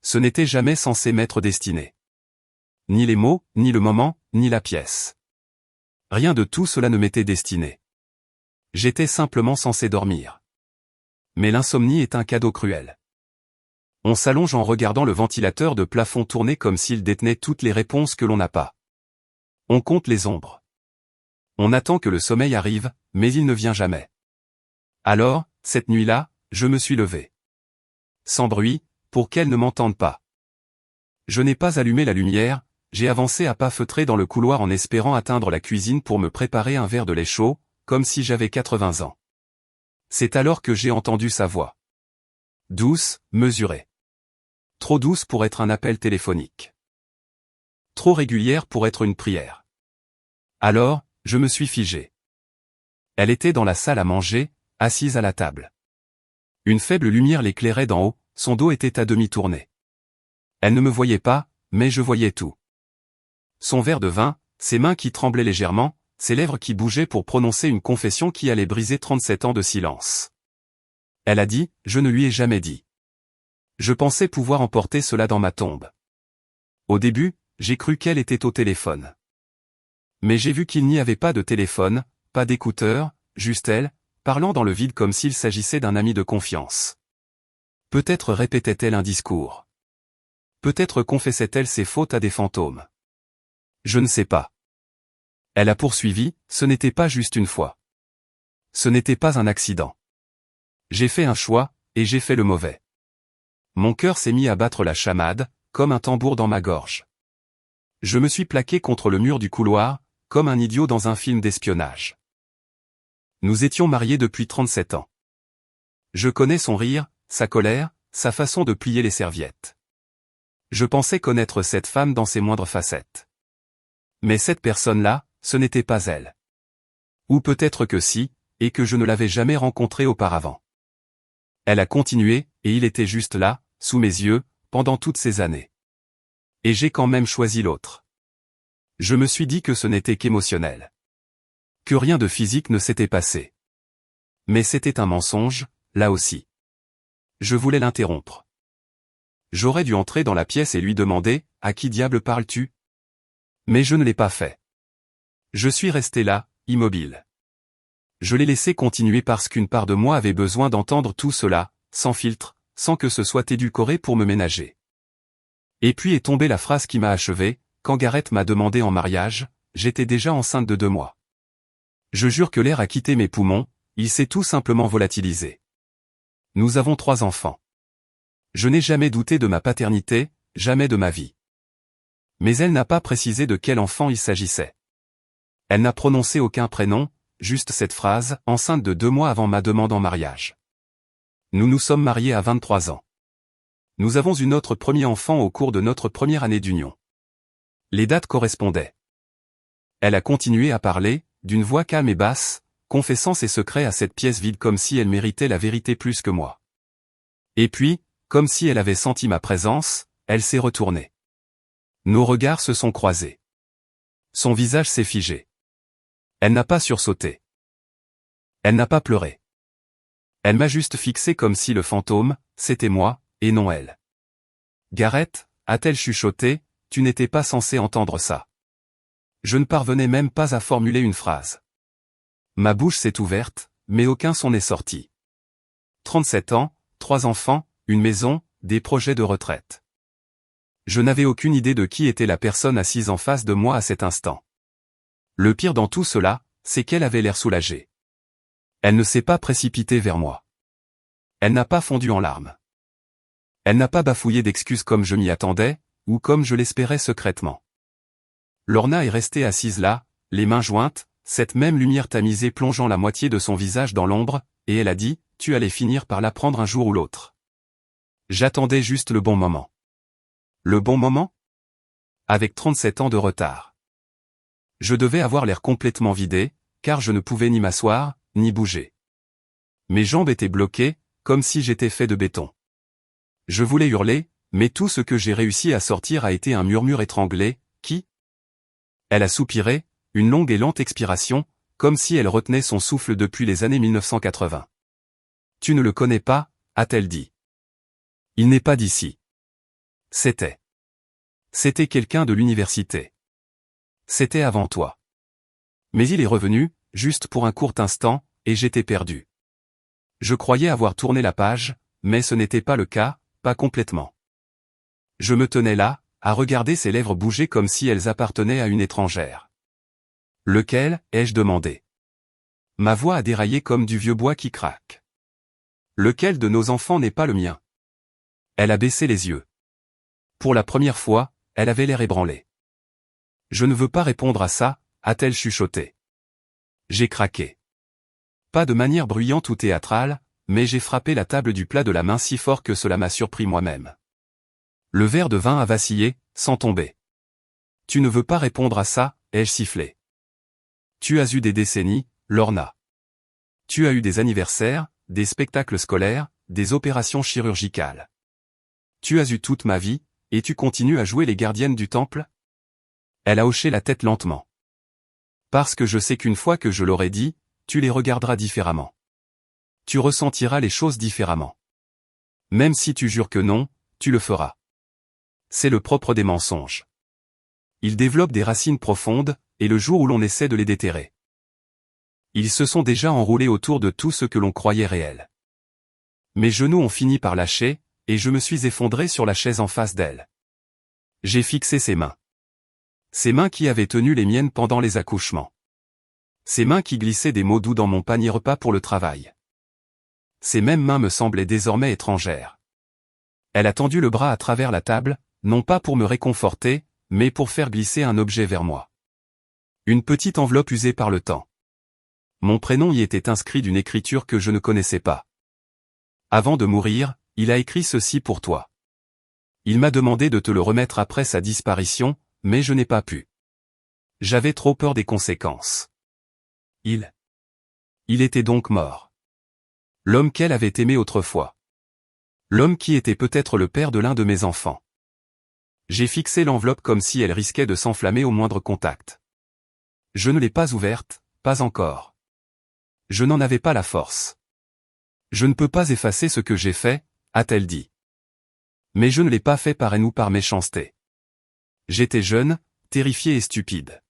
Ce n'était jamais censé m'être destiné. Ni les mots, ni le moment, ni la pièce. Rien de tout cela ne m'était destiné. J'étais simplement censé dormir. Mais l'insomnie est un cadeau cruel. On s'allonge en regardant le ventilateur de plafond tourner comme s'il détenait toutes les réponses que l'on n'a pas. On compte les ombres. On attend que le sommeil arrive, mais il ne vient jamais. Alors, cette nuit-là, je me suis levé. Sans bruit, pour qu'elle ne m'entende pas. Je n'ai pas allumé la lumière, j'ai avancé à pas feutrés dans le couloir en espérant atteindre la cuisine pour me préparer un verre de lait chaud, comme si j'avais 80 ans. C'est alors que j'ai entendu sa voix. Douce, mesurée. Trop douce pour être un appel téléphonique. Trop régulière pour être une prière. Alors, je me suis figé. Elle était dans la salle à manger, assise à la table. Une faible lumière l'éclairait d'en haut, son dos était à demi tourné. Elle ne me voyait pas, mais je voyais tout. Son verre de vin, ses mains qui tremblaient légèrement, ses lèvres qui bougeaient pour prononcer une confession qui allait briser 37 ans de silence. Elle a dit, je ne lui ai jamais dit. Je pensais pouvoir emporter cela dans ma tombe. Au début, j'ai cru qu'elle était au téléphone. Mais j'ai vu qu'il n'y avait pas de téléphone, pas d'écouteur, juste elle, parlant dans le vide comme s'il s'agissait d'un ami de confiance. Peut-être répétait-elle un discours. Peut-être confessait-elle ses fautes à des fantômes. Je ne sais pas. Elle a poursuivi, ce n'était pas juste une fois. Ce n'était pas un accident. J'ai fait un choix, et j'ai fait le mauvais. Mon cœur s'est mis à battre la chamade, comme un tambour dans ma gorge. Je me suis plaqué contre le mur du couloir, comme un idiot dans un film d'espionnage. Nous étions mariés depuis 37 ans. Je connais son rire, sa colère, sa façon de plier les serviettes. Je pensais connaître cette femme dans ses moindres facettes. Mais cette personne-là, ce n'était pas elle. Ou peut-être que si, et que je ne l'avais jamais rencontrée auparavant. Elle a continué, et il était juste là, sous mes yeux, pendant toutes ces années. Et j'ai quand même choisi l'autre. Je me suis dit que ce n'était qu'émotionnel. Que rien de physique ne s'était passé. Mais c'était un mensonge, là aussi. Je voulais l'interrompre. J'aurais dû entrer dans la pièce et lui demander, « À qui diable parles-tu » Mais je ne l'ai pas fait. Je suis resté là, immobile. Je l'ai laissé continuer parce qu'une part de moi avait besoin d'entendre tout cela, sans filtre, sans que ce soit édulcoré pour me ménager. Et puis est tombée la phrase qui m'a achevé, quand Gareth m'a demandé en mariage, j'étais déjà enceinte de 2 mois. Je jure que l'air a quitté mes poumons, il s'est tout simplement volatilisé. Nous avons 3 enfants. Je n'ai jamais douté de ma paternité, jamais de ma vie. Mais elle n'a pas précisé de quel enfant il s'agissait. Elle n'a prononcé aucun prénom, juste cette phrase, enceinte de 2 mois avant ma demande en mariage. Nous nous sommes mariés à 23 ans. Nous avons eu notre premier enfant au cours de notre première année d'union. Les dates correspondaient. Elle a continué à parler, d'une voix calme et basse, confessant ses secrets à cette pièce vide comme si elle méritait la vérité plus que moi. Et puis, comme si elle avait senti ma présence, elle s'est retournée. Nos regards se sont croisés. Son visage s'est figé. Elle n'a pas sursauté. Elle n'a pas pleuré. Elle m'a juste fixé comme si le fantôme, c'était moi, et non elle. Gareth, a-t-elle chuchoté, tu n'étais pas censé entendre ça. Je ne parvenais même pas à formuler une phrase. Ma bouche s'est ouverte, mais aucun son n'est sorti. 37 ans, 3 enfants, une maison, des projets de retraite. Je n'avais aucune idée de qui était la personne assise en face de moi à cet instant. Le pire dans tout cela, c'est qu'elle avait l'air soulagée. Elle ne s'est pas précipitée vers moi. Elle n'a pas fondu en larmes. Elle n'a pas bafouillé d'excuses comme je m'y attendais, ou comme je l'espérais secrètement. Lorna est restée assise là, les mains jointes, cette même lumière tamisée plongeant la moitié de son visage dans l'ombre, et elle a dit, tu allais finir par l'apprendre un jour ou l'autre. J'attendais juste le bon moment. Le bon moment ? Avec 37 ans de retard. Je devais avoir l'air complètement vidé, car je ne pouvais ni m'asseoir, ni bouger. Mes jambes étaient bloquées, comme si j'étais fait de béton. Je voulais hurler, mais tout ce que j'ai réussi à sortir a été un murmure étranglé, qui ? Elle a soupiré, une longue et lente expiration, comme si elle retenait son souffle depuis les années 1980. Tu ne le connais pas, a-t-elle dit. Il n'est pas d'ici. C'était quelqu'un de l'université. C'était avant toi. Mais il est revenu, juste pour un court instant, et j'étais perdu. Je croyais avoir tourné la page, mais ce n'était pas le cas, pas complètement. Je me tenais là, à regarder ses lèvres bouger comme si elles appartenaient à une étrangère. Lequel, ai-je demandé. Ma voix a déraillé comme du vieux bois qui craque. Lequel de nos enfants n'est pas le mien? Elle a baissé les yeux. Pour la première fois, elle avait l'air ébranlée. Je ne veux pas répondre à ça, a-t-elle chuchoté. J'ai craqué. Pas de manière bruyante ou théâtrale, mais j'ai frappé la table du plat de la main si fort que cela m'a surpris moi-même. Le verre de vin a vacillé, sans tomber. Tu ne veux pas répondre à ça, ai-je sifflé. Tu as eu des décennies, Lorna. Tu as eu des anniversaires, des spectacles scolaires, des opérations chirurgicales. Tu as eu toute ma vie, et tu continues à jouer les gardiennes du temple? Elle a hoché la tête lentement. Parce que je sais qu'une fois que je l'aurai dit, tu les regarderas différemment. Tu ressentiras les choses différemment. Même si tu jures que non, tu le feras. C'est le propre des mensonges. Ils développent des racines profondes, et le jour où l'on essaie de les déterrer, ils se sont déjà enroulés autour de tout ce que l'on croyait réel. Mes genoux ont fini par lâcher, et je me suis effondré sur la chaise en face d'elle. J'ai fixé ses mains. Ses mains qui avaient tenu les miennes pendant les accouchements. Ses mains qui glissaient des mots doux dans mon panier repas pour le travail. Ces mêmes mains me semblaient désormais étrangères. Elle a tendu le bras à travers la table, non pas pour me réconforter, mais pour faire glisser un objet vers moi. Une petite enveloppe usée par le temps. Mon prénom y était inscrit d'une écriture que je ne connaissais pas. Avant de mourir, il a écrit ceci pour toi. Il m'a demandé de te le remettre après sa disparition, mais je n'ai pas pu. J'avais trop peur des conséquences. Il était donc mort. L'homme qu'elle avait aimé autrefois. L'homme qui était peut-être le père de l'un de mes enfants. J'ai fixé l'enveloppe comme si elle risquait de s'enflammer au moindre contact. Je ne l'ai pas ouverte, pas encore. Je n'en avais pas la force. Je ne peux pas effacer ce que j'ai fait, a-t-elle dit. Mais je ne l'ai pas fait par haine ou par méchanceté. J'étais jeune, terrifié et stupide.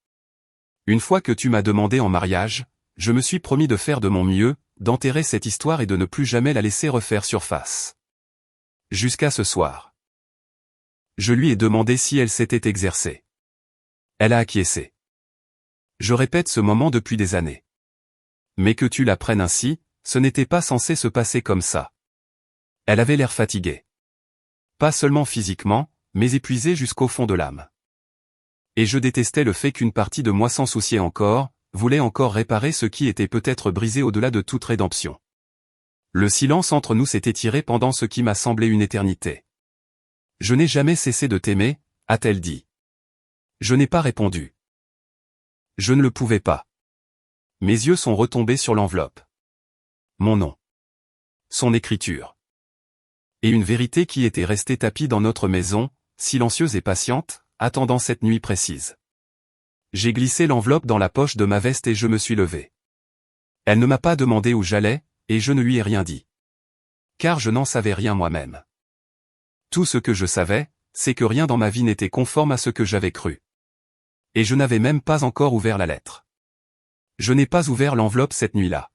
Une fois que tu m'as demandé en mariage, je me suis promis de faire de mon mieux, d'enterrer cette histoire et de ne plus jamais la laisser refaire surface. Jusqu'à ce soir. Je lui ai demandé si elle s'était exercée. Elle a acquiescé. Je répète ce moment depuis des années. Mais que tu l'apprennes ainsi, ce n'était pas censé se passer comme ça. Elle avait l'air fatiguée. Pas seulement physiquement, mais épuisée jusqu'au fond de l'âme. Et je détestais le fait qu'une partie de moi s'en souciait encore, voulait encore réparer ce qui était peut-être brisé au-delà de toute rédemption. Le silence entre nous s'est étiré pendant ce qui m'a semblé une éternité. Je n'ai jamais cessé de t'aimer, a-t-elle dit. Je n'ai pas répondu. Je ne le pouvais pas. Mes yeux sont retombés sur l'enveloppe. Mon nom. Son écriture. Et une vérité qui était restée tapie dans notre maison, silencieuse et patiente, attendant cette nuit précise. J'ai glissé l'enveloppe dans la poche de ma veste et je me suis levé. Elle ne m'a pas demandé où j'allais, et je ne lui ai rien dit. Car je n'en savais rien moi-même. Tout ce que je savais, c'est que rien dans ma vie n'était conforme à ce que j'avais cru. Et je n'avais même pas encore ouvert la lettre. Je n'ai pas ouvert l'enveloppe cette nuit-là.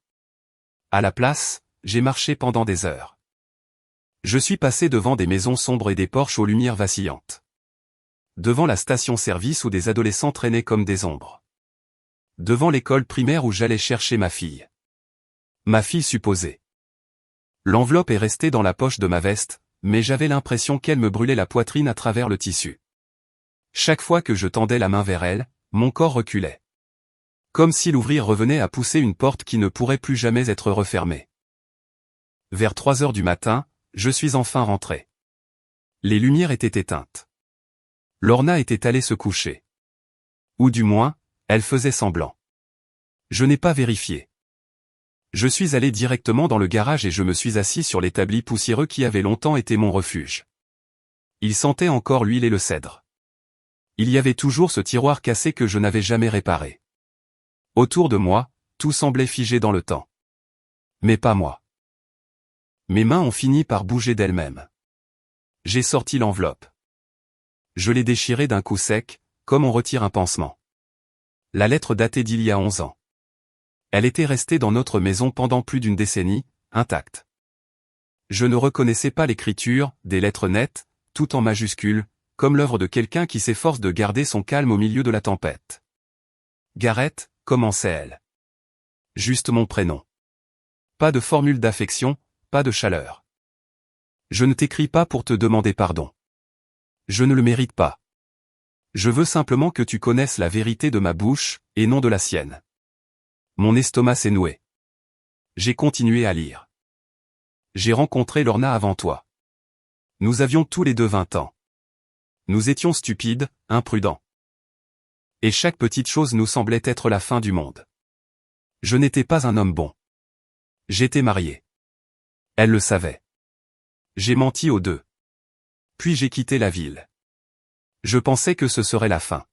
À la place, j'ai marché pendant des heures. Je suis passé devant des maisons sombres et des porches aux lumières vacillantes. Devant la station-service où des adolescents traînaient comme des ombres. Devant l'école primaire où j'allais chercher ma fille. Ma fille supposée. L'enveloppe est restée dans la poche de ma veste, mais j'avais l'impression qu'elle me brûlait la poitrine à travers le tissu. Chaque fois que je tendais la main vers elle, mon corps reculait. Comme si l'ouvrir revenait à pousser une porte qui ne pourrait plus jamais être refermée. Vers 3 heures du matin, je suis enfin rentré. Les lumières étaient éteintes. Lorna était allée se coucher. Ou du moins, elle faisait semblant. Je n'ai pas vérifié. Je suis allé directement dans le garage et je me suis assis sur l'établi poussiéreux qui avait longtemps été mon refuge. Il sentait encore l'huile et le cèdre. Il y avait toujours ce tiroir cassé que je n'avais jamais réparé. Autour de moi, tout semblait figé dans le temps. Mais pas moi. Mes mains ont fini par bouger d'elles-mêmes. J'ai sorti l'enveloppe. Je l'ai déchirée d'un coup sec, comme on retire un pansement. La lettre datait d'il y a 11 ans. Elle était restée dans notre maison pendant plus d'une décennie, intacte. Je ne reconnaissais pas l'écriture, des lettres nettes, tout en majuscules, comme l'œuvre de quelqu'un qui s'efforce de garder son calme au milieu de la tempête. Gareth, commençait-elle. Juste mon prénom. Pas de formule d'affection, pas de chaleur. Je ne t'écris pas pour te demander pardon. Je ne le mérite pas. Je veux simplement que tu connaisses la vérité de ma bouche, et non de la sienne. Mon estomac s'est noué. J'ai continué à lire. J'ai rencontré Lorna avant toi. Nous avions tous les deux 20 ans. Nous étions stupides, imprudents. Et chaque petite chose nous semblait être la fin du monde. Je n'étais pas un homme bon. J'étais marié. Elle le savait. J'ai menti aux deux. Puis j'ai quitté la ville. Je pensais que ce serait la fin.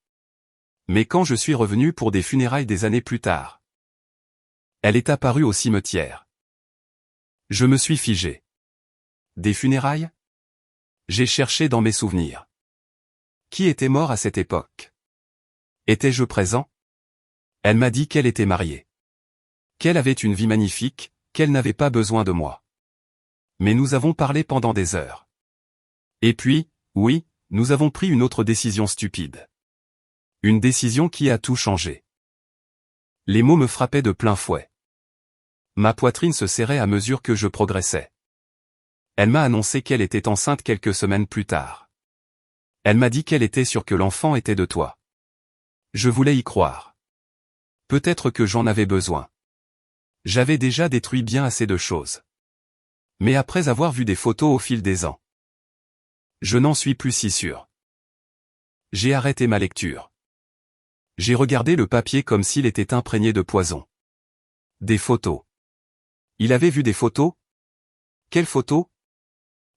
Mais quand je suis revenu pour des funérailles des années plus tard, elle est apparue au cimetière. Je me suis figé. Des funérailles? J'ai cherché dans mes souvenirs. Qui était mort à cette époque? Étais-je présent? Elle m'a dit qu'elle était mariée. Qu'elle avait une vie magnifique, qu'elle n'avait pas besoin de moi. Mais nous avons parlé pendant des heures. Et puis, oui, nous avons pris une autre décision stupide. Une décision qui a tout changé. Les mots me frappaient de plein fouet. Ma poitrine se serrait à mesure que je progressais. Elle m'a annoncé qu'elle était enceinte quelques semaines plus tard. Elle m'a dit qu'elle était sûre que l'enfant était de toi. Je voulais y croire. Peut-être que j'en avais besoin. J'avais déjà détruit bien assez de choses. Mais après avoir vu des photos au fil des ans, je n'en suis plus si sûr. J'ai arrêté ma lecture. J'ai regardé le papier comme s'il était imprégné de poison. Des photos. Il avait vu des photos? Quelles photos?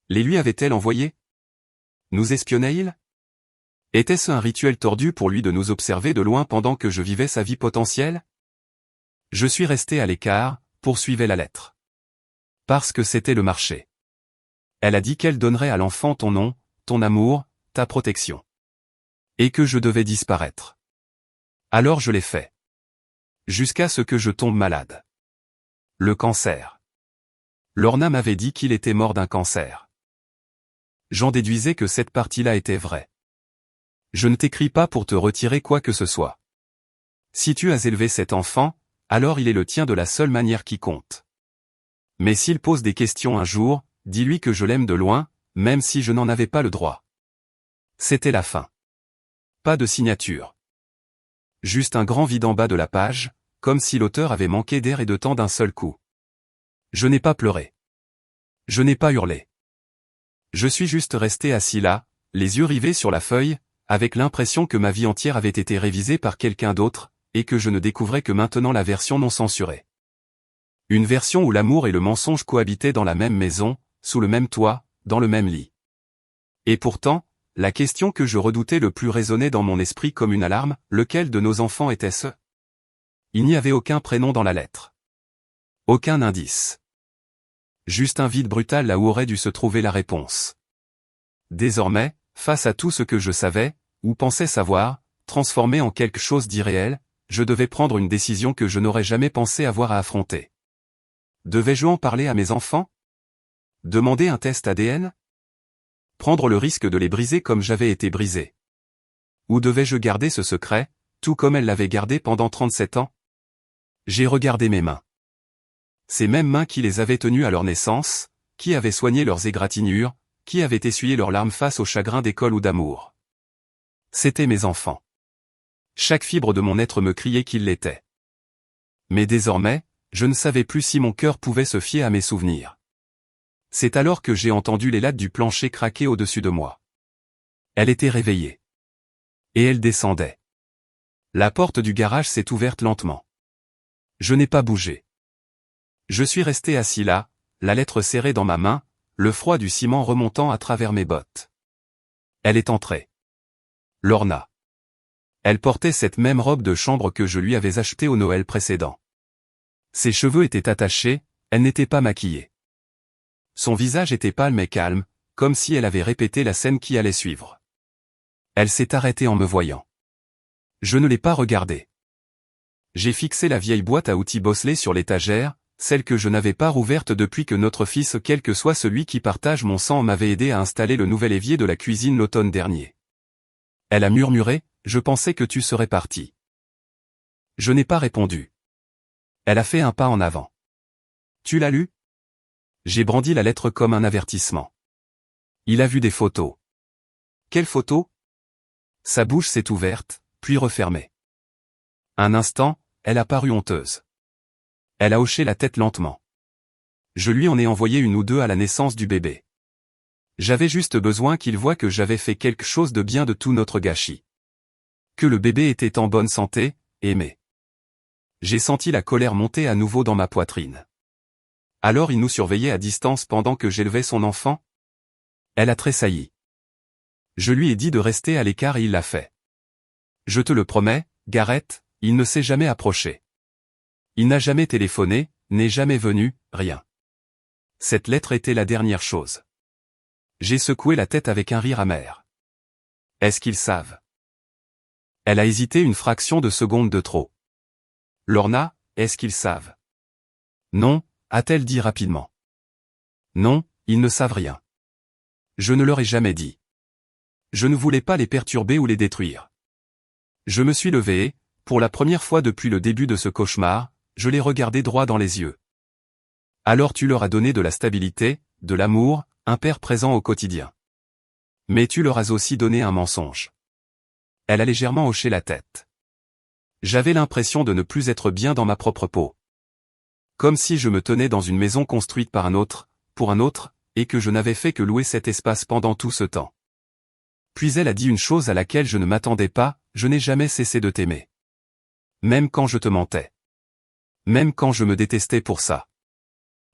Les lui avait-elle envoyées? Nous espionnait-il? Était-ce un rituel tordu pour lui de nous observer de loin pendant que je vivais sa vie potentielle? Je suis resté à l'écart, poursuivait la lettre. Parce que c'était le marché. Elle a dit qu'elle donnerait à l'enfant ton nom, ton amour, ta protection. Et que je devais disparaître. Alors je l'ai fait. Jusqu'à ce que je tombe malade. Le cancer. Lorna m'avait dit qu'il était mort d'un cancer. J'en déduisais que cette partie-là était vraie. Je ne t'écris pas pour te retirer quoi que ce soit. Si tu as élevé cet enfant, alors il est le tien de la seule manière qui compte. Mais s'il pose des questions un jour, dis-lui que je l'aime de loin, même si je n'en avais pas le droit. C'était la fin. Pas de signature. Juste un grand vide en bas de la page, comme si l'auteur avait manqué d'air et de temps d'un seul coup. Je n'ai pas pleuré. Je n'ai pas hurlé. Je suis juste resté assis là, les yeux rivés sur la feuille, avec l'impression que ma vie entière avait été révisée par quelqu'un d'autre, et que je ne découvrais que maintenant la version non censurée. Une version où l'amour et le mensonge cohabitaient dans la même maison, sous le même toit, dans le même lit. Et pourtant, la question que je redoutais le plus résonnait dans mon esprit comme une alarme, lequel de nos enfants était-ce? Il n'y avait aucun prénom dans la lettre. Aucun indice. Juste un vide brutal là où aurait dû se trouver la réponse. Désormais, face à tout ce que je savais, ou pensais savoir, transformé en quelque chose d'irréel, je devais prendre une décision que je n'aurais jamais pensé avoir à affronter. Devais-je en parler à mes enfants? Demander un test ADN? Prendre le risque de les briser comme j'avais été brisé? Ou devais-je garder ce secret, tout comme elle l'avait gardé pendant 37 ans? J'ai regardé mes mains. Ces mêmes mains qui les avaient tenues à leur naissance, qui avaient soigné leurs égratignures, qui avaient essuyé leurs larmes face au chagrin d'école ou d'amour. C'étaient mes enfants. Chaque fibre de mon être me criait qu'ils l'étaient. Mais désormais, je ne savais plus si mon cœur pouvait se fier à mes souvenirs. C'est alors que j'ai entendu les lattes du plancher craquer au-dessus de moi. Elle était réveillée. Et elle descendait. La porte du garage s'est ouverte lentement. Je n'ai pas bougé. Je suis resté assis là, la lettre serrée dans ma main, le froid du ciment remontant à travers mes bottes. Elle est entrée. Lorna. Elle portait cette même robe de chambre que je lui avais achetée au Noël précédent. Ses cheveux étaient attachés, elle n'était pas maquillée. Son visage était pâle mais calme, comme si elle avait répété la scène qui allait suivre. Elle s'est arrêtée en me voyant. Je ne l'ai pas regardée. J'ai fixé la vieille boîte à outils Bosley sur l'étagère, celle que je n'avais pas rouverte depuis que notre fils, quel que soit celui qui partage mon sang, m'avait aidé à installer le nouvel évier de la cuisine l'automne dernier. Elle a murmuré, « Je pensais que tu serais parti. » Je n'ai pas répondu. Elle a fait un pas en avant. « Tu l'as lu ?» J'ai brandi la lettre comme un avertissement. Il a vu des photos. Quelles photos? Sa bouche s'est ouverte, puis refermée. Un instant, elle a paru honteuse. Elle a hoché la tête lentement. Je lui en ai envoyé une ou deux à la naissance du bébé. J'avais juste besoin qu'il voie que j'avais fait quelque chose de bien de tout notre gâchis. Que le bébé était en bonne santé, aimé. J'ai senti la colère monter à nouveau dans ma poitrine. Alors il nous surveillait à distance pendant que j'élevais son enfant? Elle a tressailli. Je lui ai dit de rester à l'écart et il l'a fait. Je te le promets, Gareth, il ne s'est jamais approché. Il n'a jamais téléphoné, n'est jamais venu, rien. Cette lettre était la dernière chose. J'ai secoué la tête avec un rire amer. Est-ce qu'ils savent? Elle a hésité une fraction de seconde de trop. Lorna, est-ce qu'ils savent? Non, a-t-elle dit rapidement. Non, ils ne savent rien. Je ne leur ai jamais dit. Je ne voulais pas les perturber ou les détruire. Je me suis levé et, pour la première fois depuis le début de ce cauchemar, je les regardai droit dans les yeux. Alors tu leur as donné de la stabilité, de l'amour, un père présent au quotidien. Mais tu leur as aussi donné un mensonge. Elle a légèrement hoché la tête. J'avais l'impression de ne plus être bien dans ma propre peau. Comme si je me tenais dans une maison construite par un autre, pour un autre, et que je n'avais fait que louer cet espace pendant tout ce temps. Puis elle a dit une chose à laquelle je ne m'attendais pas, je n'ai jamais cessé de t'aimer. Même quand je te mentais. Même quand je me détestais pour ça.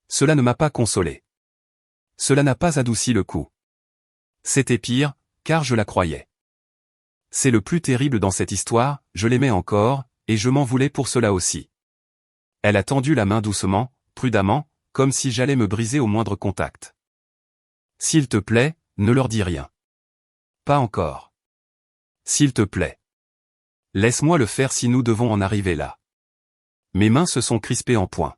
Cela ne m'a pas consolé. Cela n'a pas adouci le coup. C'était pire, car je la croyais. C'est le plus terrible dans cette histoire, je l'aimais encore, et je m'en voulais pour cela aussi. Elle a tendu la main doucement, prudemment, comme si j'allais me briser au moindre contact. S'il te plaît, ne leur dis rien. Pas encore. S'il te plaît. Laisse-moi le faire si nous devons en arriver là. Mes mains se sont crispées en poing.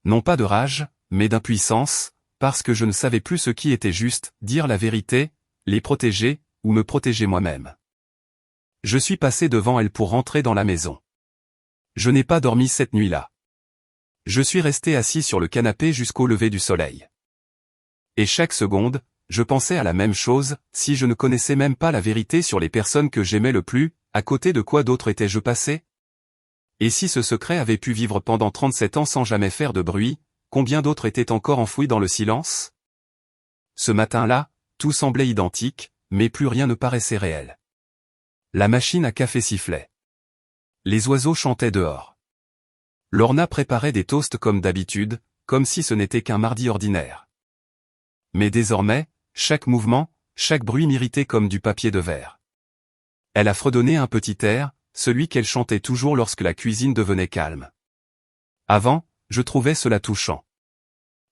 Non pas de rage, mais d'impuissance, parce que je ne savais plus ce qui était juste, dire la vérité, les protéger, ou me protéger moi-même. Je suis passé devant elle pour rentrer dans la maison. Je n'ai pas dormi cette nuit-là. Je suis resté assis sur le canapé jusqu'au lever du soleil. Et chaque seconde, je pensais à la même chose, si je ne connaissais même pas la vérité sur les personnes que j'aimais le plus, à côté de quoi d'autre étais-je passé? Et si ce secret avait pu vivre pendant 37 ans sans jamais faire de bruit, combien d'autres étaient encore enfouis dans le silence? Ce matin-là, tout semblait identique, mais plus rien ne paraissait réel. La machine à café sifflait. Les oiseaux chantaient dehors. Lorna préparait des toasts comme d'habitude, comme si ce n'était qu'un mardi ordinaire. Mais désormais, chaque mouvement, chaque bruit m'irritait comme du papier de verre. Elle a fredonné un petit air, celui qu'elle chantait toujours lorsque la cuisine devenait calme. Avant, je trouvais cela touchant.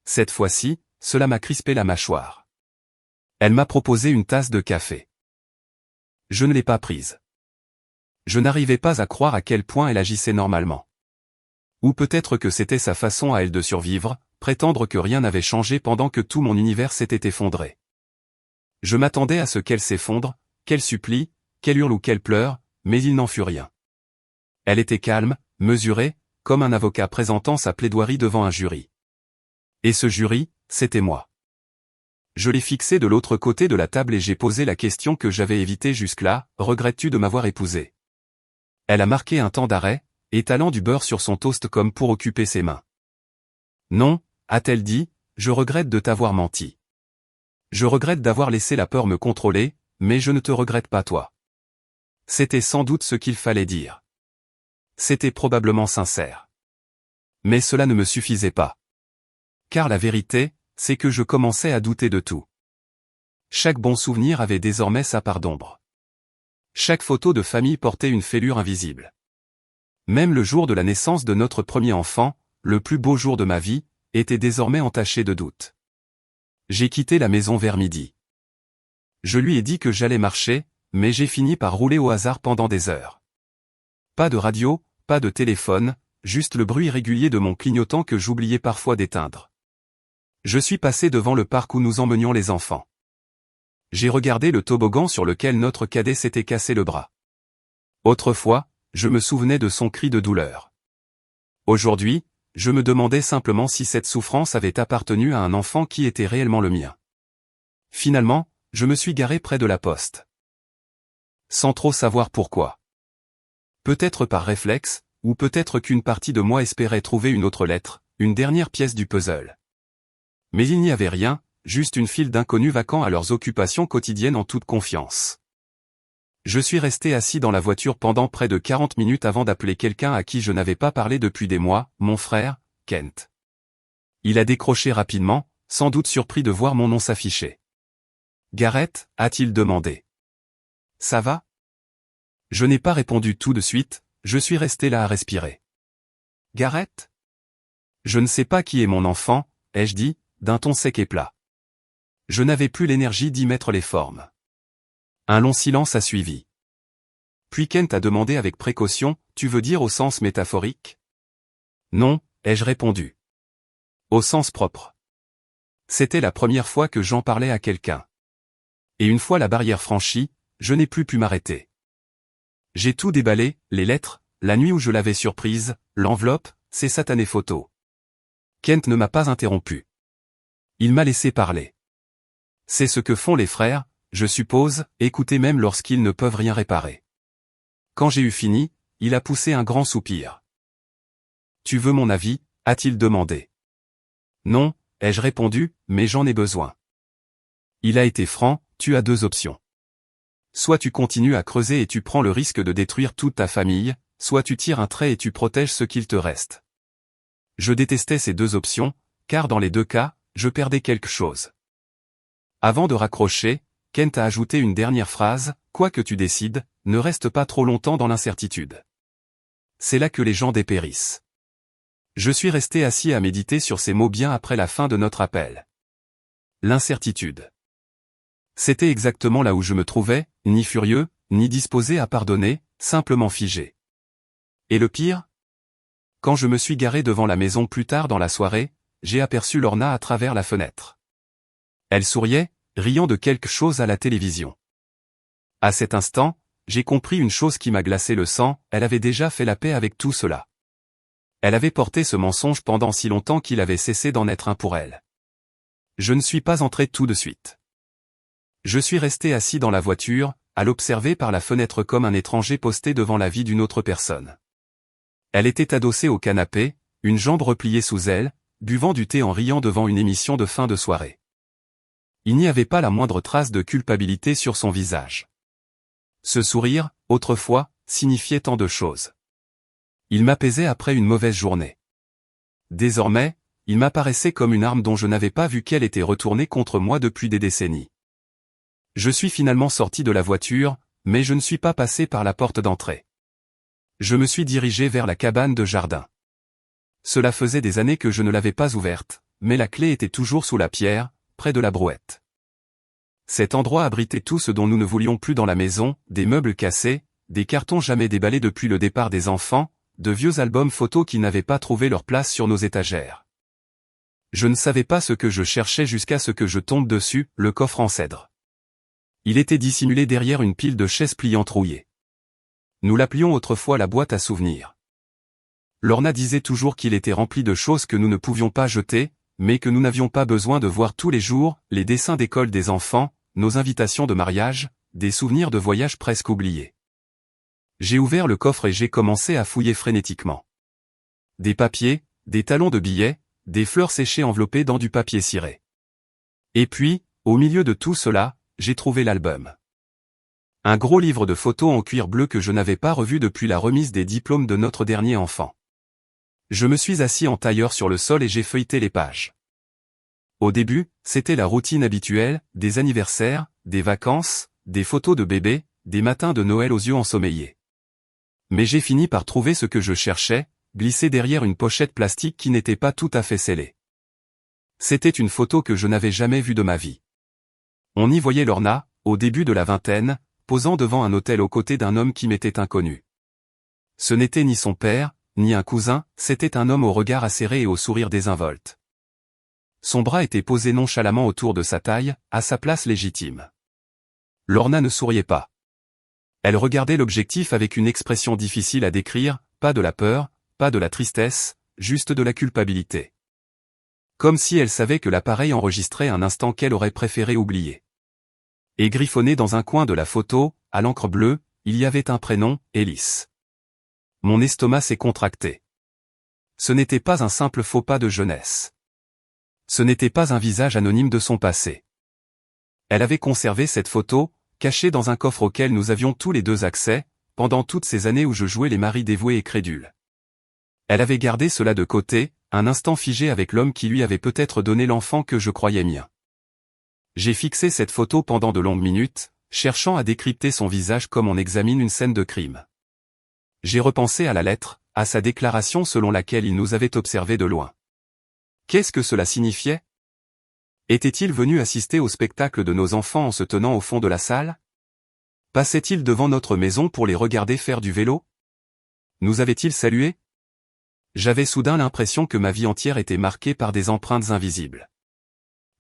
Cette fois-ci, cela m'a crispé la mâchoire. Elle m'a proposé une tasse de café. Je ne l'ai pas prise. Je n'arrivais pas à croire à quel point elle agissait normalement. Ou peut-être que c'était sa façon à elle de survivre, prétendre que rien n'avait changé pendant que tout mon univers s'était effondré. Je m'attendais à ce qu'elle s'effondre, qu'elle supplie, qu'elle hurle ou qu'elle pleure, mais il n'en fut rien. Elle était calme, mesurée, comme un avocat présentant sa plaidoirie devant un jury. Et ce jury, c'était moi. Je l'ai fixé de l'autre côté de la table et j'ai posé la question que j'avais évitée jusque-là, regrettes-tu de m'avoir épousé? Elle a marqué un temps d'arrêt, étalant du beurre sur son toast comme pour occuper ses mains. Non, a-t-elle dit, je regrette de t'avoir menti. Je regrette d'avoir laissé la peur me contrôler, mais je ne te regrette pas toi. C'était sans doute ce qu'il fallait dire. C'était probablement sincère. Mais cela ne me suffisait pas. Car la vérité, c'est que je commençais à douter de tout. Chaque bon souvenir avait désormais sa part d'ombre. Chaque photo de famille portait une fêlure invisible. Même le jour de la naissance de notre premier enfant, le plus beau jour de ma vie, était désormais entaché de doutes. J'ai quitté la maison vers midi. Je lui ai dit que j'allais marcher, mais j'ai fini par rouler au hasard pendant des heures. Pas de radio, pas de téléphone, juste le bruit régulier de mon clignotant que j'oubliais parfois d'éteindre. Je suis passé devant le parc où nous emmenions les enfants. J'ai regardé le toboggan sur lequel notre cadet s'était cassé le bras. Autrefois, je me souvenais de son cri de douleur. Aujourd'hui, je me demandais simplement si cette souffrance avait appartenu à un enfant qui était réellement le mien. Finalement, je me suis garé près de la poste. Sans trop savoir pourquoi. Peut-être par réflexe, ou peut-être qu'une partie de moi espérait trouver une autre lettre, une dernière pièce du puzzle. Mais il n'y avait rien, juste une file d'inconnus vaquant à leurs occupations quotidiennes en toute confiance. Je suis resté assis dans la voiture pendant près de 40 minutes avant d'appeler quelqu'un à qui je n'avais pas parlé depuis des mois, mon frère, Kent. Il a décroché rapidement, sans doute surpris de voir mon nom s'afficher. « Gareth » a-t-il demandé. « Ça va ?» Je n'ai pas répondu tout de suite, je suis resté là à respirer. « Gareth ?» Je ne sais pas qui est mon enfant, ai-je dit, d'un ton sec et plat. Je n'avais plus l'énergie d'y mettre les formes. Un long silence a suivi. Puis Kent a demandé avec précaution, « Tu veux dire au sens métaphorique ?» Non, ai-je répondu. Au sens propre. C'était la première fois que j'en parlais à quelqu'un. Et une fois la barrière franchie, je n'ai plus pu m'arrêter. J'ai tout déballé, les lettres, la nuit où je l'avais surprise, l'enveloppe, ces satanées photos. Kent ne m'a pas interrompu. Il m'a laissé parler. C'est ce que font les frères, je suppose, écouter même lorsqu'ils ne peuvent rien réparer. Quand j'ai eu fini, il a poussé un grand soupir. « Tu veux mon avis ?» a-t-il demandé. « Non » ai-je répondu, « mais j'en ai besoin. » Il a été franc, « Tu as deux options. Soit tu continues à creuser et tu prends le risque de détruire toute ta famille, soit tu tires un trait et tu protèges ce qu'il te reste. » Je détestais ces deux options, car dans les deux cas, je perdais quelque chose. Avant de raccrocher, Kent a ajouté une dernière phrase, « Quoi que tu décides, ne reste pas trop longtemps dans l'incertitude. » C'est là que les gens dépérissent. Je suis resté assis à méditer sur ces mots bien après la fin de notre appel. L'incertitude. C'était exactement là où je me trouvais, ni furieux, ni disposé à pardonner, simplement figé. Et le pire ? Quand je me suis garé devant la maison plus tard dans la soirée, j'ai aperçu Lorna à travers la fenêtre. Elle souriait, riant de quelque chose à la télévision. À cet instant, j'ai compris une chose qui m'a glacé le sang, elle avait déjà fait la paix avec tout cela. Elle avait porté ce mensonge pendant si longtemps qu'il avait cessé d'en être un pour elle. Je ne suis pas entré tout de suite. Je suis resté assis dans la voiture, à l'observer par la fenêtre comme un étranger posté devant la vie d'une autre personne. Elle était adossée au canapé, une jambe repliée sous elle, buvant du thé en riant devant une émission de fin de soirée. Il n'y avait pas la moindre trace de culpabilité sur son visage. Ce sourire, autrefois, signifiait tant de choses. Il m'apaisait après une mauvaise journée. Désormais, il m'apparaissait comme une arme dont je n'avais pas vu qu'elle était retournée contre moi depuis des décennies. Je suis finalement sorti de la voiture, mais je ne suis pas passé par la porte d'entrée. Je me suis dirigé vers la cabane de jardin. Cela faisait des années que je ne l'avais pas ouverte, mais la clé était toujours sous la pierre, près de la brouette. Cet endroit abritait tout ce dont nous ne voulions plus dans la maison, des meubles cassés, des cartons jamais déballés depuis le départ des enfants, de vieux albums photos qui n'avaient pas trouvé leur place sur nos étagères. Je ne savais pas ce que je cherchais jusqu'à ce que je tombe dessus, le coffre en cèdre. Il était dissimulé derrière une pile de chaises pliantes rouillées. Nous l'appelions autrefois la boîte à souvenirs. Lorna disait toujours qu'il était rempli de choses que nous ne pouvions pas jeter, mais que nous n'avions pas besoin de voir tous les jours, les dessins d'école des enfants, nos invitations de mariage, des souvenirs de voyage presque oubliés. J'ai ouvert le coffre et j'ai commencé à fouiller frénétiquement. Des papiers, des talons de billets, des fleurs séchées enveloppées dans du papier ciré. Et puis, au milieu de tout cela, j'ai trouvé l'album. Un gros livre de photos en cuir bleu que je n'avais pas revu depuis la remise des diplômes de notre dernier enfant. Je me suis assis en tailleur sur le sol et j'ai feuilleté les pages. Au début, c'était la routine habituelle, des anniversaires, des vacances, des photos de bébés, des matins de Noël aux yeux ensommeillés. Mais j'ai fini par trouver ce que je cherchais, glissé derrière une pochette plastique qui n'était pas tout à fait scellée. C'était une photo que je n'avais jamais vue de ma vie. On y voyait Lorna, au début de la vingtaine, posant devant un autel aux côtés d'un homme qui m'était inconnu. Ce n'était ni son père, ni un cousin, c'était un homme au regard acéré et au sourire désinvolte. Son bras était posé nonchalamment autour de sa taille, à sa place légitime. Lorna ne souriait pas. Elle regardait l'objectif avec une expression difficile à décrire, pas de la peur, pas de la tristesse, juste de la culpabilité. Comme si elle savait que l'appareil enregistrait un instant qu'elle aurait préféré oublier. Et griffonné dans un coin de la photo, à l'encre bleue, il y avait un prénom, Élise. Mon estomac s'est contracté. Ce n'était pas un simple faux pas de jeunesse. Ce n'était pas un visage anonyme de son passé. Elle avait conservé cette photo, cachée dans un coffre auquel nous avions tous les deux accès, pendant toutes ces années où je jouais les maris dévoués et crédules. Elle avait gardé cela de côté, un instant figé avec l'homme qui lui avait peut-être donné l'enfant que je croyais mien. J'ai fixé cette photo pendant de longues minutes, cherchant à décrypter son visage comme on examine une scène de crime. J'ai repensé à la lettre, à sa déclaration selon laquelle il nous avait observés de loin. Qu'est-ce que cela signifiait? Était-il venu assister au spectacle de nos enfants en se tenant au fond de la salle? Passait-il devant notre maison pour les regarder faire du vélo? Nous avait-il salués? J'avais soudain l'impression que ma vie entière était marquée par des empreintes invisibles.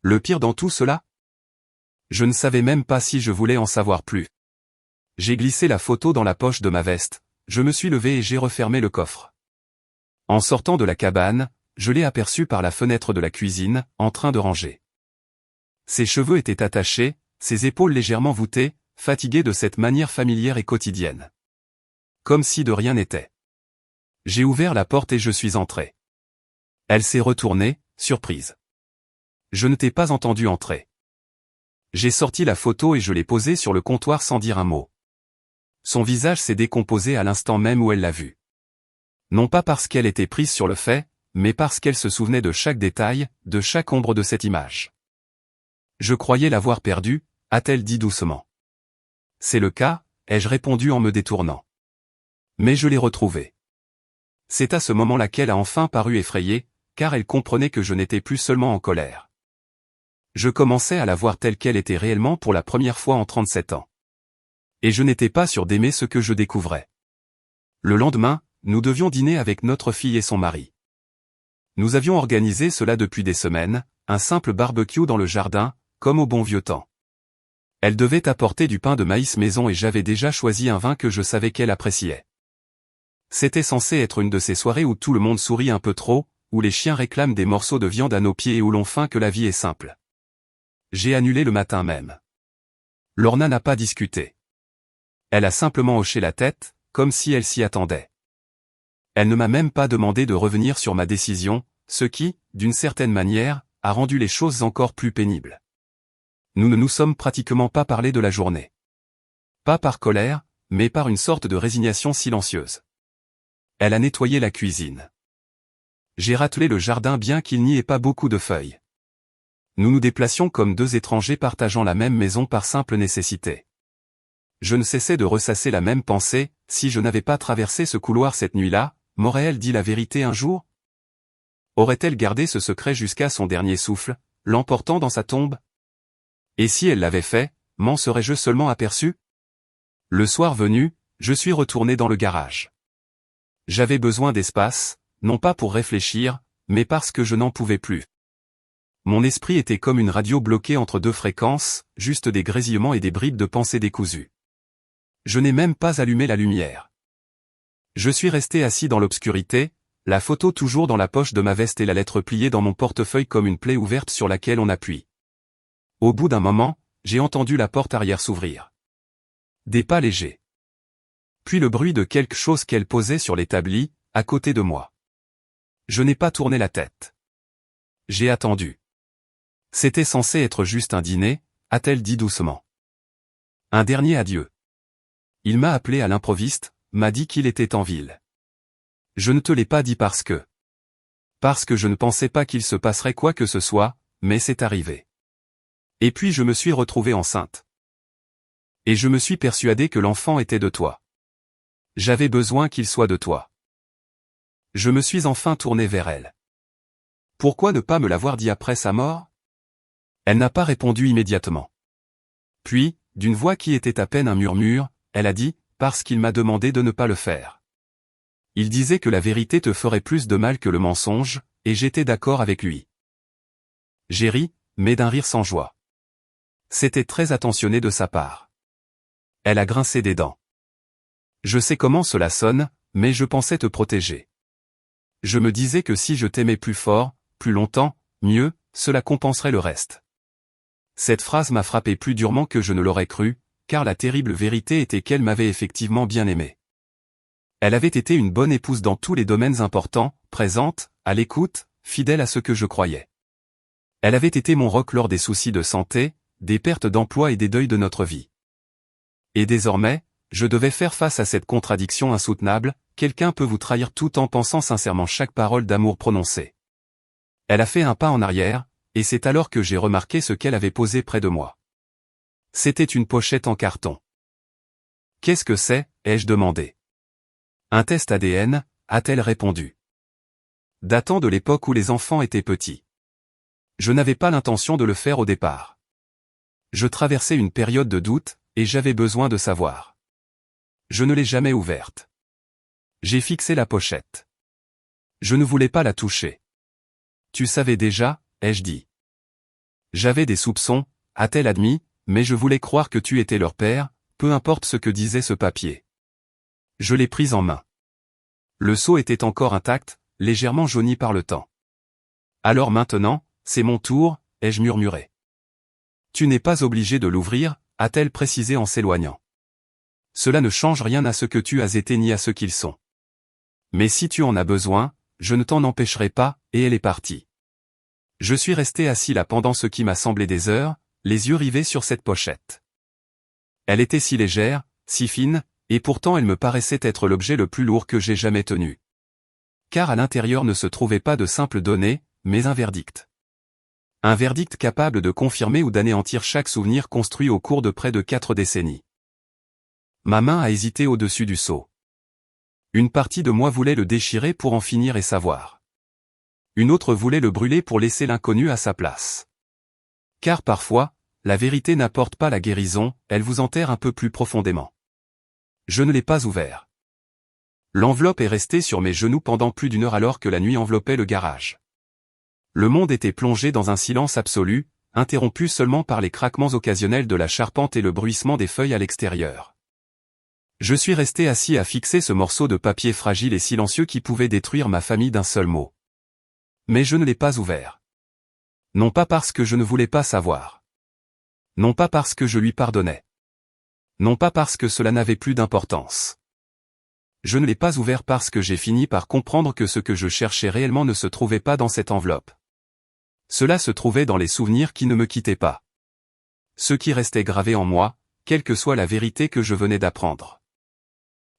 Le pire dans tout cela? Je ne savais même pas si je voulais en savoir plus. J'ai glissé la photo dans la poche de ma veste, je me suis levé et j'ai refermé le coffre. En sortant de la cabane, je l'ai aperçu par la fenêtre de la cuisine, en train de ranger. Ses cheveux étaient attachés, ses épaules légèrement voûtées, fatigué de cette manière familière et quotidienne. Comme si de rien n'était. J'ai ouvert la porte et je suis entré. Elle s'est retournée, surprise. Je ne t'ai pas entendu entrer. J'ai sorti la photo et je l'ai posée sur le comptoir sans dire un mot. Son visage s'est décomposé à l'instant même où elle l'a vue. Non pas parce qu'elle était prise sur le fait, mais parce qu'elle se souvenait de chaque détail, de chaque ombre de cette image. Je croyais l'avoir perdue, a-t-elle dit doucement. C'est le cas, ai-je répondu en me détournant. Mais je l'ai retrouvée. C'est à ce moment-là qu'elle a enfin paru effrayée, car elle comprenait que je n'étais plus seulement en colère. Je commençais à la voir telle qu'elle était réellement pour la première fois en 37 ans. Et je n'étais pas sûr d'aimer ce que je découvrais. Le lendemain, nous devions dîner avec notre fille et son mari. Nous avions organisé cela depuis des semaines, un simple barbecue dans le jardin, comme au bon vieux temps. Elle devait apporter du pain de maïs maison et j'avais déjà choisi un vin que je savais qu'elle appréciait. C'était censé être une de ces soirées où tout le monde sourit un peu trop, où les chiens réclament des morceaux de viande à nos pieds et où l'on feint que la vie est simple. J'ai annulé le matin même. Lorna n'a pas discuté. Elle a simplement hoché la tête, comme si elle s'y attendait. Elle ne m'a même pas demandé de revenir sur ma décision, ce qui, d'une certaine manière, a rendu les choses encore plus pénibles. Nous ne nous sommes pratiquement pas parlé de la journée. Pas par colère, mais par une sorte de résignation silencieuse. Elle a nettoyé la cuisine. J'ai râtelé le jardin bien qu'il n'y ait pas beaucoup de feuilles. Nous nous déplacions comme deux étrangers partageant la même maison par simple nécessité. Je ne cessais de ressasser la même pensée, si je n'avais pas traversé ce couloir cette nuit-là, m'aurait-elle dit la vérité un jour? Aurait-elle gardé ce secret jusqu'à son dernier souffle, l'emportant dans sa tombe? Et si elle l'avait fait, m'en serais-je seulement aperçu? Le soir venu, je suis retourné dans le garage. J'avais besoin d'espace, non pas pour réfléchir, mais parce que je n'en pouvais plus. Mon esprit était comme une radio bloquée entre deux fréquences, juste des grésillements et des bribes de pensées décousues. Je n'ai même pas allumé la lumière. Je suis resté assis dans l'obscurité, la photo toujours dans la poche de ma veste et la lettre pliée dans mon portefeuille comme une plaie ouverte sur laquelle on appuie. Au bout d'un moment, j'ai entendu la porte arrière s'ouvrir. Des pas légers. Puis le bruit de quelque chose qu'elle posait sur l'établi, à côté de moi. Je n'ai pas tourné la tête. J'ai attendu. C'était censé être juste un dîner, a-t-elle dit doucement. Un dernier adieu. Il m'a appelé à l'improviste, m'a dit qu'il était en ville. Je ne te l'ai pas dit parce que je ne pensais pas qu'il se passerait quoi que ce soit, mais c'est arrivé. Et puis je me suis retrouvée enceinte. Et je me suis persuadé que l'enfant était de toi. J'avais besoin qu'il soit de toi. Je me suis enfin tourné vers elle. Pourquoi ne pas me l'avoir dit après sa mort? Elle n'a pas répondu immédiatement. Puis, d'une voix qui était à peine un murmure, elle a dit, parce qu'il m'a demandé de ne pas le faire. Il disait que la vérité te ferait plus de mal que le mensonge, et j'étais d'accord avec lui. J'ai ri, mais d'un rire sans joie. C'était très attentionné de sa part. Elle a grincé des dents. Je sais comment cela sonne, mais je pensais te protéger. Je me disais que si je t'aimais plus fort, plus longtemps, mieux, cela compenserait le reste. Cette phrase m'a frappé plus durement que je ne l'aurais cru, car la terrible vérité était qu'elle m'avait effectivement bien aimé. Elle avait été une bonne épouse dans tous les domaines importants, présente, à l'écoute, fidèle à ce que je croyais. Elle avait été mon roc lors des soucis de santé, des pertes d'emploi et des deuils de notre vie. Et désormais, je devais faire face à cette contradiction insoutenable, quelqu'un peut vous trahir tout en pensant sincèrement chaque parole d'amour prononcée. Elle a fait un pas en arrière, et c'est alors que j'ai remarqué ce qu'elle avait posé près de moi. C'était une pochette en carton. « Qu'est-ce que c'est » ai-je demandé. « Un test ADN » a-t-elle répondu. Datant de l'époque où les enfants étaient petits. Je n'avais pas l'intention de le faire au départ. Je traversais une période de doute, et j'avais besoin de savoir. Je ne l'ai jamais ouverte. J'ai fixé la pochette. Je ne voulais pas la toucher. Tu savais déjà, ai-je dit. J'avais des soupçons, a-t-elle admis, mais je voulais croire que tu étais leur père, peu importe ce que disait ce papier. Je l'ai prise en main. Le seau était encore intact, légèrement jauni par le temps. Alors maintenant, c'est mon tour, ai-je murmuré. Tu n'es pas obligé de l'ouvrir, a-t-elle précisé en s'éloignant. Cela ne change rien à ce que tu as été ni à ce qu'ils sont. Mais si tu en as besoin, je ne t'en empêcherai pas, et elle est partie. Je suis resté assis là pendant ce qui m'a semblé des heures, les yeux rivés sur cette pochette. Elle était si légère, si fine, et pourtant elle me paraissait être l'objet le plus lourd que j'ai jamais tenu. Car à l'intérieur ne se trouvait pas de simples données, mais un verdict. Un verdict capable de confirmer ou d'anéantir chaque souvenir construit au cours de près de 4 décennies. Ma main a hésité au-dessus du seau. Une partie de moi voulait le déchirer pour en finir et savoir. Une autre voulait le brûler pour laisser l'inconnu à sa place. Car parfois, la vérité n'apporte pas la guérison, elle vous enterre un peu plus profondément. Je ne l'ai pas ouvert. L'enveloppe est restée sur mes genoux pendant plus d'1 heure alors que la nuit enveloppait le garage. Le monde était plongé dans un silence absolu, interrompu seulement par les craquements occasionnels de la charpente et le bruissement des feuilles à l'extérieur. Je suis resté assis à fixer ce morceau de papier fragile et silencieux qui pouvait détruire ma famille d'un seul mot. Mais je ne l'ai pas ouvert. Non pas parce que je ne voulais pas savoir. Non pas parce que je lui pardonnais. Non pas parce que cela n'avait plus d'importance. Je ne l'ai pas ouvert parce que j'ai fini par comprendre que ce que je cherchais réellement ne se trouvait pas dans cette enveloppe. Cela se trouvait dans les souvenirs qui ne me quittaient pas. Ceux qui restaient gravés en moi, quelle que soit la vérité que je venais d'apprendre.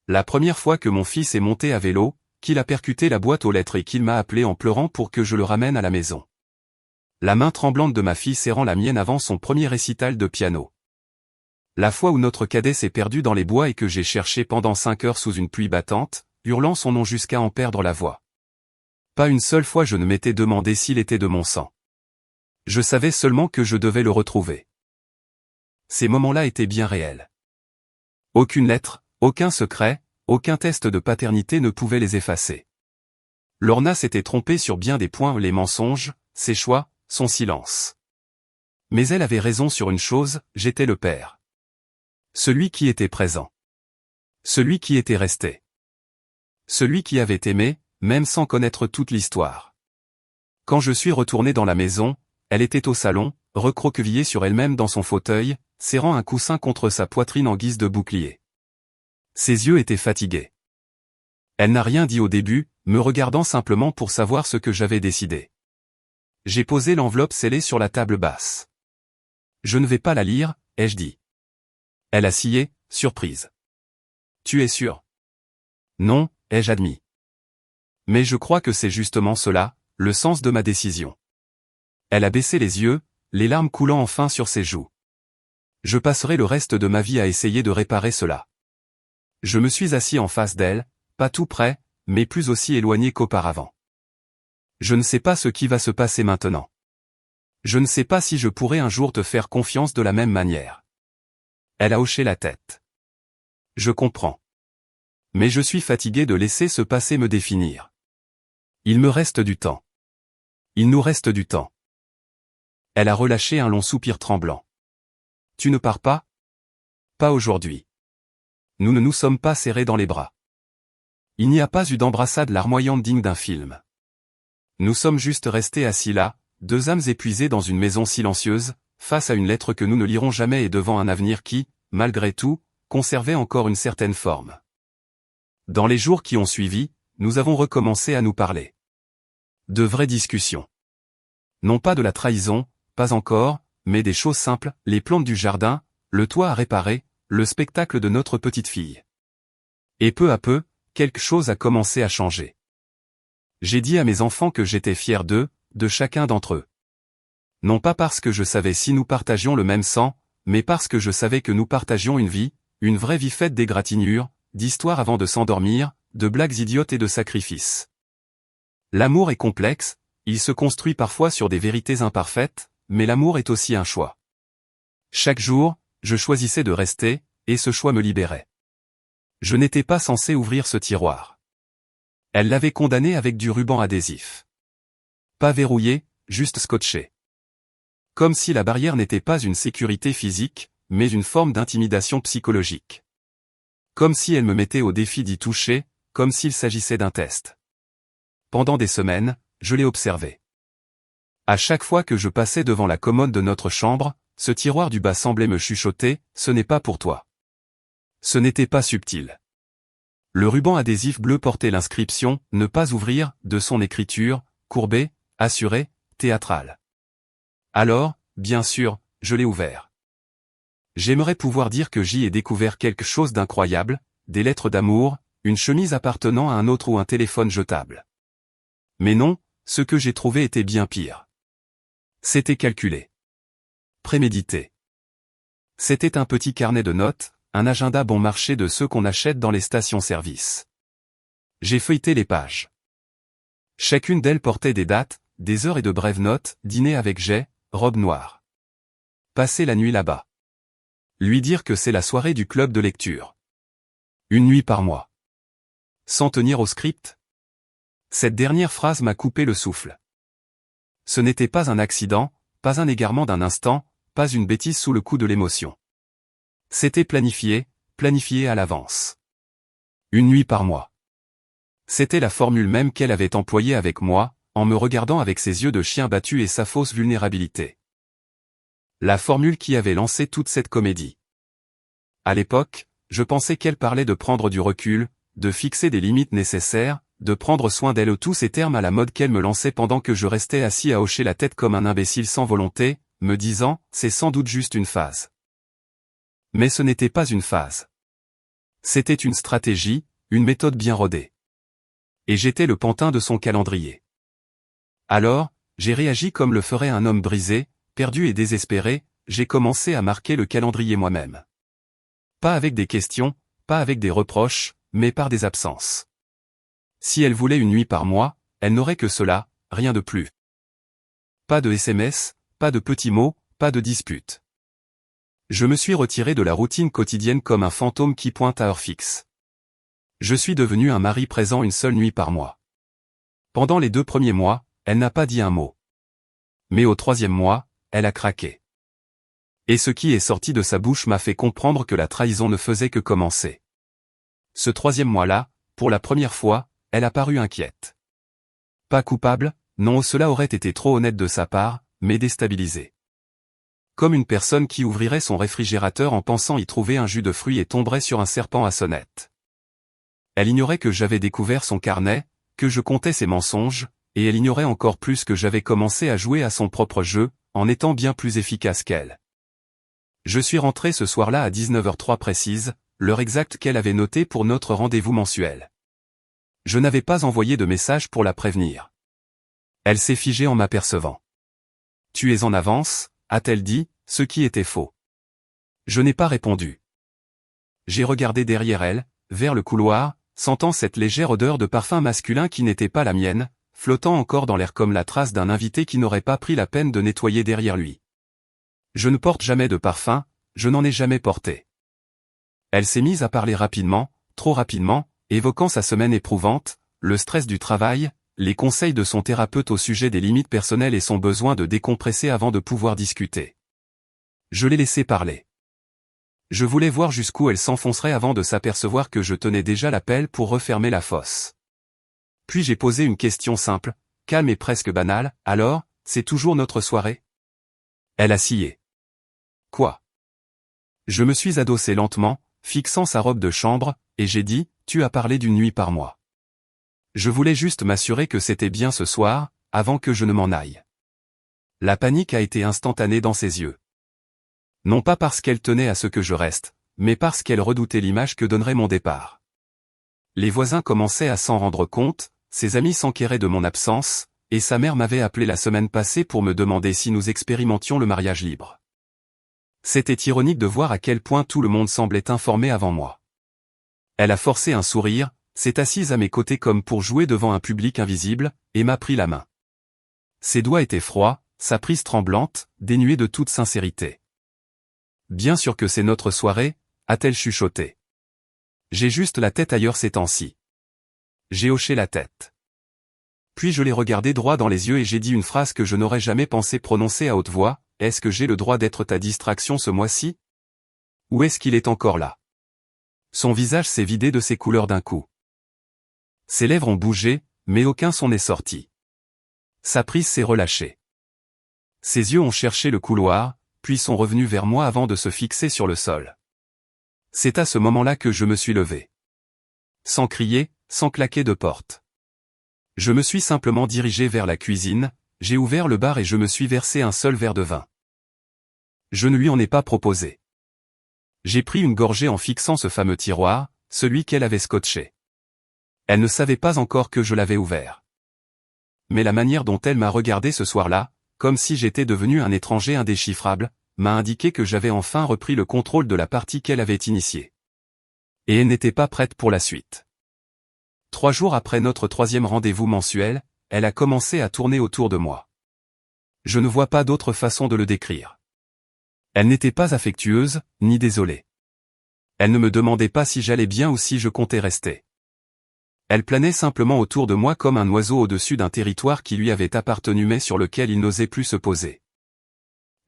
La première fois que mon fils est monté à vélo, qu'il a percuté la boîte aux lettres et qu'il m'a appelé en pleurant pour que je le ramène à la maison. La main tremblante de ma fille serrant la mienne avant son premier récital de piano. La fois où notre cadet s'est perdu dans les bois et que j'ai cherché pendant 5 heures sous une pluie battante, hurlant son nom jusqu'à en perdre la voix. Pas une seule fois je ne m'étais demandé s'il était de mon sang. Je savais seulement que je devais le retrouver. Ces moments-là étaient bien réels. Aucune lettre, aucun secret, aucun test de paternité ne pouvait les effacer. Lorna s'était trompée sur bien des points, les mensonges, ses choix, son silence. Mais elle avait raison sur une chose, j'étais le père. Celui qui était présent. Celui qui était resté. Celui qui avait aimé, même sans connaître toute l'histoire. Quand je suis retourné dans la maison, elle était au salon, recroquevillée sur elle-même dans son fauteuil, serrant un coussin contre sa poitrine en guise de bouclier. Ses yeux étaient fatigués. Elle n'a rien dit au début, me regardant simplement pour savoir ce que j'avais décidé. J'ai posé l'enveloppe scellée sur la table basse. Je ne vais pas la lire, ai-je dit. Elle a scié, surprise. Tu es sûr? Non, ai-je admis. Mais je crois que c'est justement cela, le sens de ma décision. Elle a baissé les yeux, les larmes coulant enfin sur ses joues. Je passerai le reste de ma vie à essayer de réparer cela. Je me suis assis en face d'elle, pas tout près, mais plus aussi éloigné qu'auparavant. Je ne sais pas ce qui va se passer maintenant. Je ne sais pas si je pourrai un jour te faire confiance de la même manière. Elle a hoché la tête. Je comprends. Mais je suis fatigué de laisser ce passé me définir. Il me reste du temps. Il nous reste du temps. Elle a relâché un long soupir tremblant. Tu ne pars pas? Pas aujourd'hui. Nous ne nous sommes pas serrés dans les bras. Il n'y a pas eu d'embrassade larmoyante digne d'un film. Nous sommes juste restés assis là, deux âmes épuisées dans une maison silencieuse, face à une lettre que nous ne lirons jamais et devant un avenir qui, malgré tout, conservait encore une certaine forme. Dans les jours qui ont suivi, nous avons recommencé à nous parler. De vraies discussions. Non pas de la trahison, pas encore, mais des choses simples, les plantes du jardin, le toit à réparer, le spectacle de notre petite fille. Et peu à peu, quelque chose a commencé à changer. J'ai dit à mes enfants que j'étais fier d'eux, de chacun d'entre eux. Non pas parce que je savais si nous partagions le même sang, mais parce que je savais que nous partagions une vraie vie faite d'égratignures, d'histoires avant de s'endormir, de blagues idiotes et de sacrifices. L'amour est complexe, il se construit parfois sur des vérités imparfaites, mais l'amour est aussi un choix. Chaque jour, je choisissais de rester, et ce choix me libérait. Je n'étais pas censé ouvrir ce tiroir. Elle l'avait condamné avec du ruban adhésif. Pas verrouillé, juste scotché. Comme si la barrière n'était pas une sécurité physique, mais une forme d'intimidation psychologique. Comme si elle me mettait au défi d'y toucher, comme s'il s'agissait d'un test. Pendant des semaines, je l'ai observé. À chaque fois que je passais devant la commode de notre chambre, ce tiroir du bas semblait me chuchoter, « Ce n'est pas pour toi. » Ce n'était pas subtil. Le ruban adhésif bleu portait l'inscription « Ne pas ouvrir » de son écriture, courbée, assurée, théâtrale. Alors, bien sûr, je l'ai ouvert. J'aimerais pouvoir dire que j'y ai découvert quelque chose d'incroyable, des lettres d'amour, une chemise appartenant à un autre ou un téléphone jetable. Mais non, ce que j'ai trouvé était bien pire. C'était calculé. Prémédité. C'était un petit carnet de notes, un agenda bon marché de ceux qu'on achète dans les stations-service. J'ai feuilleté les pages. Chacune d'elles portait des dates, des heures et de brèves notes, dîner avec Jay, robe noire. Passer la nuit là-bas. Lui dire que c'est la soirée du club de lecture. Une nuit par mois. Sans tenir au script? Cette dernière phrase m'a coupé le souffle. Ce n'était pas un accident, pas un égarement d'un instant, pas une bêtise sous le coup de l'émotion. C'était planifié à l'avance. Une nuit par mois. C'était la formule même qu'elle avait employée avec moi, en me regardant avec ses yeux de chien battu et sa fausse vulnérabilité. La formule qui avait lancé toute cette comédie. À l'époque, je pensais qu'elle parlait de prendre du recul, de fixer des limites nécessaires, de prendre soin d'elle, tous ces termes à la mode qu'elle me lançait pendant que je restais assis à hocher la tête comme un imbécile sans volonté, me disant, c'est sans doute juste une phase. Mais ce n'était pas une phase. C'était une stratégie, une méthode bien rodée. Et j'étais le pantin de son calendrier. Alors, j'ai réagi comme le ferait un homme brisé, perdu et désespéré, j'ai commencé à marquer le calendrier moi-même. Pas avec des questions, pas avec des reproches, mais par des absences. Si elle voulait une nuit par mois, elle n'aurait que cela, rien de plus. Pas de SMS, pas de petits mots, pas de disputes. Je me suis retiré de la routine quotidienne comme un fantôme qui pointe à heure fixe. Je suis devenu un mari présent une seule nuit par mois. Pendant les 2 premiers mois, elle n'a pas dit un mot. Mais au 3e mois, elle a craqué. Et ce qui est sorti de sa bouche m'a fait comprendre que la trahison ne faisait que commencer. Ce 3e mois-là, pour la première fois, elle a paru inquiète. Pas coupable, non, cela aurait été trop honnête de sa part, mais déstabilisée. Comme une personne qui ouvrirait son réfrigérateur en pensant y trouver un jus de fruits et tomberait sur un serpent à sonnette. Elle ignorait que j'avais découvert son carnet, que je comptais ses mensonges, et elle ignorait encore plus que j'avais commencé à jouer à son propre jeu, en étant bien plus efficace qu'elle. Je suis rentré ce soir-là à 19h03 précise, l'heure exacte qu'elle avait notée pour notre rendez-vous mensuel. Je n'avais pas envoyé de message pour la prévenir. Elle s'est figée en m'apercevant. « Tu es en avance ?» a-t-elle dit, ce qui était faux. Je n'ai pas répondu. J'ai regardé derrière elle, vers le couloir, sentant cette légère odeur de parfum masculin qui n'était pas la mienne, flottant encore dans l'air comme la trace d'un invité qui n'aurait pas pris la peine de nettoyer derrière lui. Je ne porte jamais de parfum, je n'en ai jamais porté. Elle s'est mise à parler rapidement, trop rapidement, évoquant sa semaine éprouvante, le stress du travail, les conseils de son thérapeute au sujet des limites personnelles et son besoin de décompresser avant de pouvoir discuter. Je l'ai laissée parler. Je voulais voir jusqu'où elle s'enfoncerait avant de s'apercevoir que je tenais déjà la pelle pour refermer la fosse. Puis j'ai posé une question simple, calme et presque banale, alors, c'est toujours notre soirée? Elle a scié. Quoi? Je me suis adossé lentement, fixant sa robe de chambre, et j'ai dit, tu as parlé d'une nuit par mois. Je voulais juste m'assurer que c'était bien ce soir, avant que je ne m'en aille. La panique a été instantanée dans ses yeux. Non pas parce qu'elle tenait à ce que je reste, mais parce qu'elle redoutait l'image que donnerait mon départ. Les voisins commençaient à s'en rendre compte, ses amis s'enquéraient de mon absence, et sa mère m'avait appelé la semaine passée pour me demander si nous expérimentions le mariage libre. C'était ironique de voir à quel point tout le monde semblait informé avant moi. Elle a forcé un sourire, s'est assise à mes côtés comme pour jouer devant un public invisible, et m'a pris la main. Ses doigts étaient froids, sa prise tremblante, dénuée de toute sincérité. Bien sûr que c'est notre soirée, a-t-elle chuchoté. J'ai juste la tête ailleurs ces temps-ci. J'ai hoché la tête. Puis je l'ai regardé droit dans les yeux et j'ai dit une phrase que je n'aurais jamais pensé prononcer à haute voix, est-ce que j'ai le droit d'être ta distraction ce mois-ci? Ou est-ce qu'il est encore là? Son visage s'est vidé de ses couleurs d'un coup. Ses lèvres ont bougé, mais aucun son n'est sorti. Sa prise s'est relâchée. Ses yeux ont cherché le couloir, puis sont revenus vers moi avant de se fixer sur le sol. C'est à ce moment-là que je me suis levé. Sans crier, sans claquer de porte. Je me suis simplement dirigé vers la cuisine, j'ai ouvert le bar et je me suis versé un seul verre de vin. Je ne lui en ai pas proposé. J'ai pris une gorgée en fixant ce fameux tiroir, celui qu'elle avait scotché. Elle ne savait pas encore que je l'avais ouvert. Mais la manière dont elle m'a regardé ce soir-là, comme si j'étais devenu un étranger indéchiffrable, m'a indiqué que j'avais enfin repris le contrôle de la partie qu'elle avait initiée. Et elle n'était pas prête pour la suite. 3 jours après notre 3e rendez-vous mensuel, elle a commencé à tourner autour de moi. Je ne vois pas d'autre façon de le décrire. Elle n'était pas affectueuse, ni désolée. Elle ne me demandait pas si j'allais bien ou si je comptais rester. Elle planait simplement autour de moi comme un oiseau au-dessus d'un territoire qui lui avait appartenu mais sur lequel il n'osait plus se poser.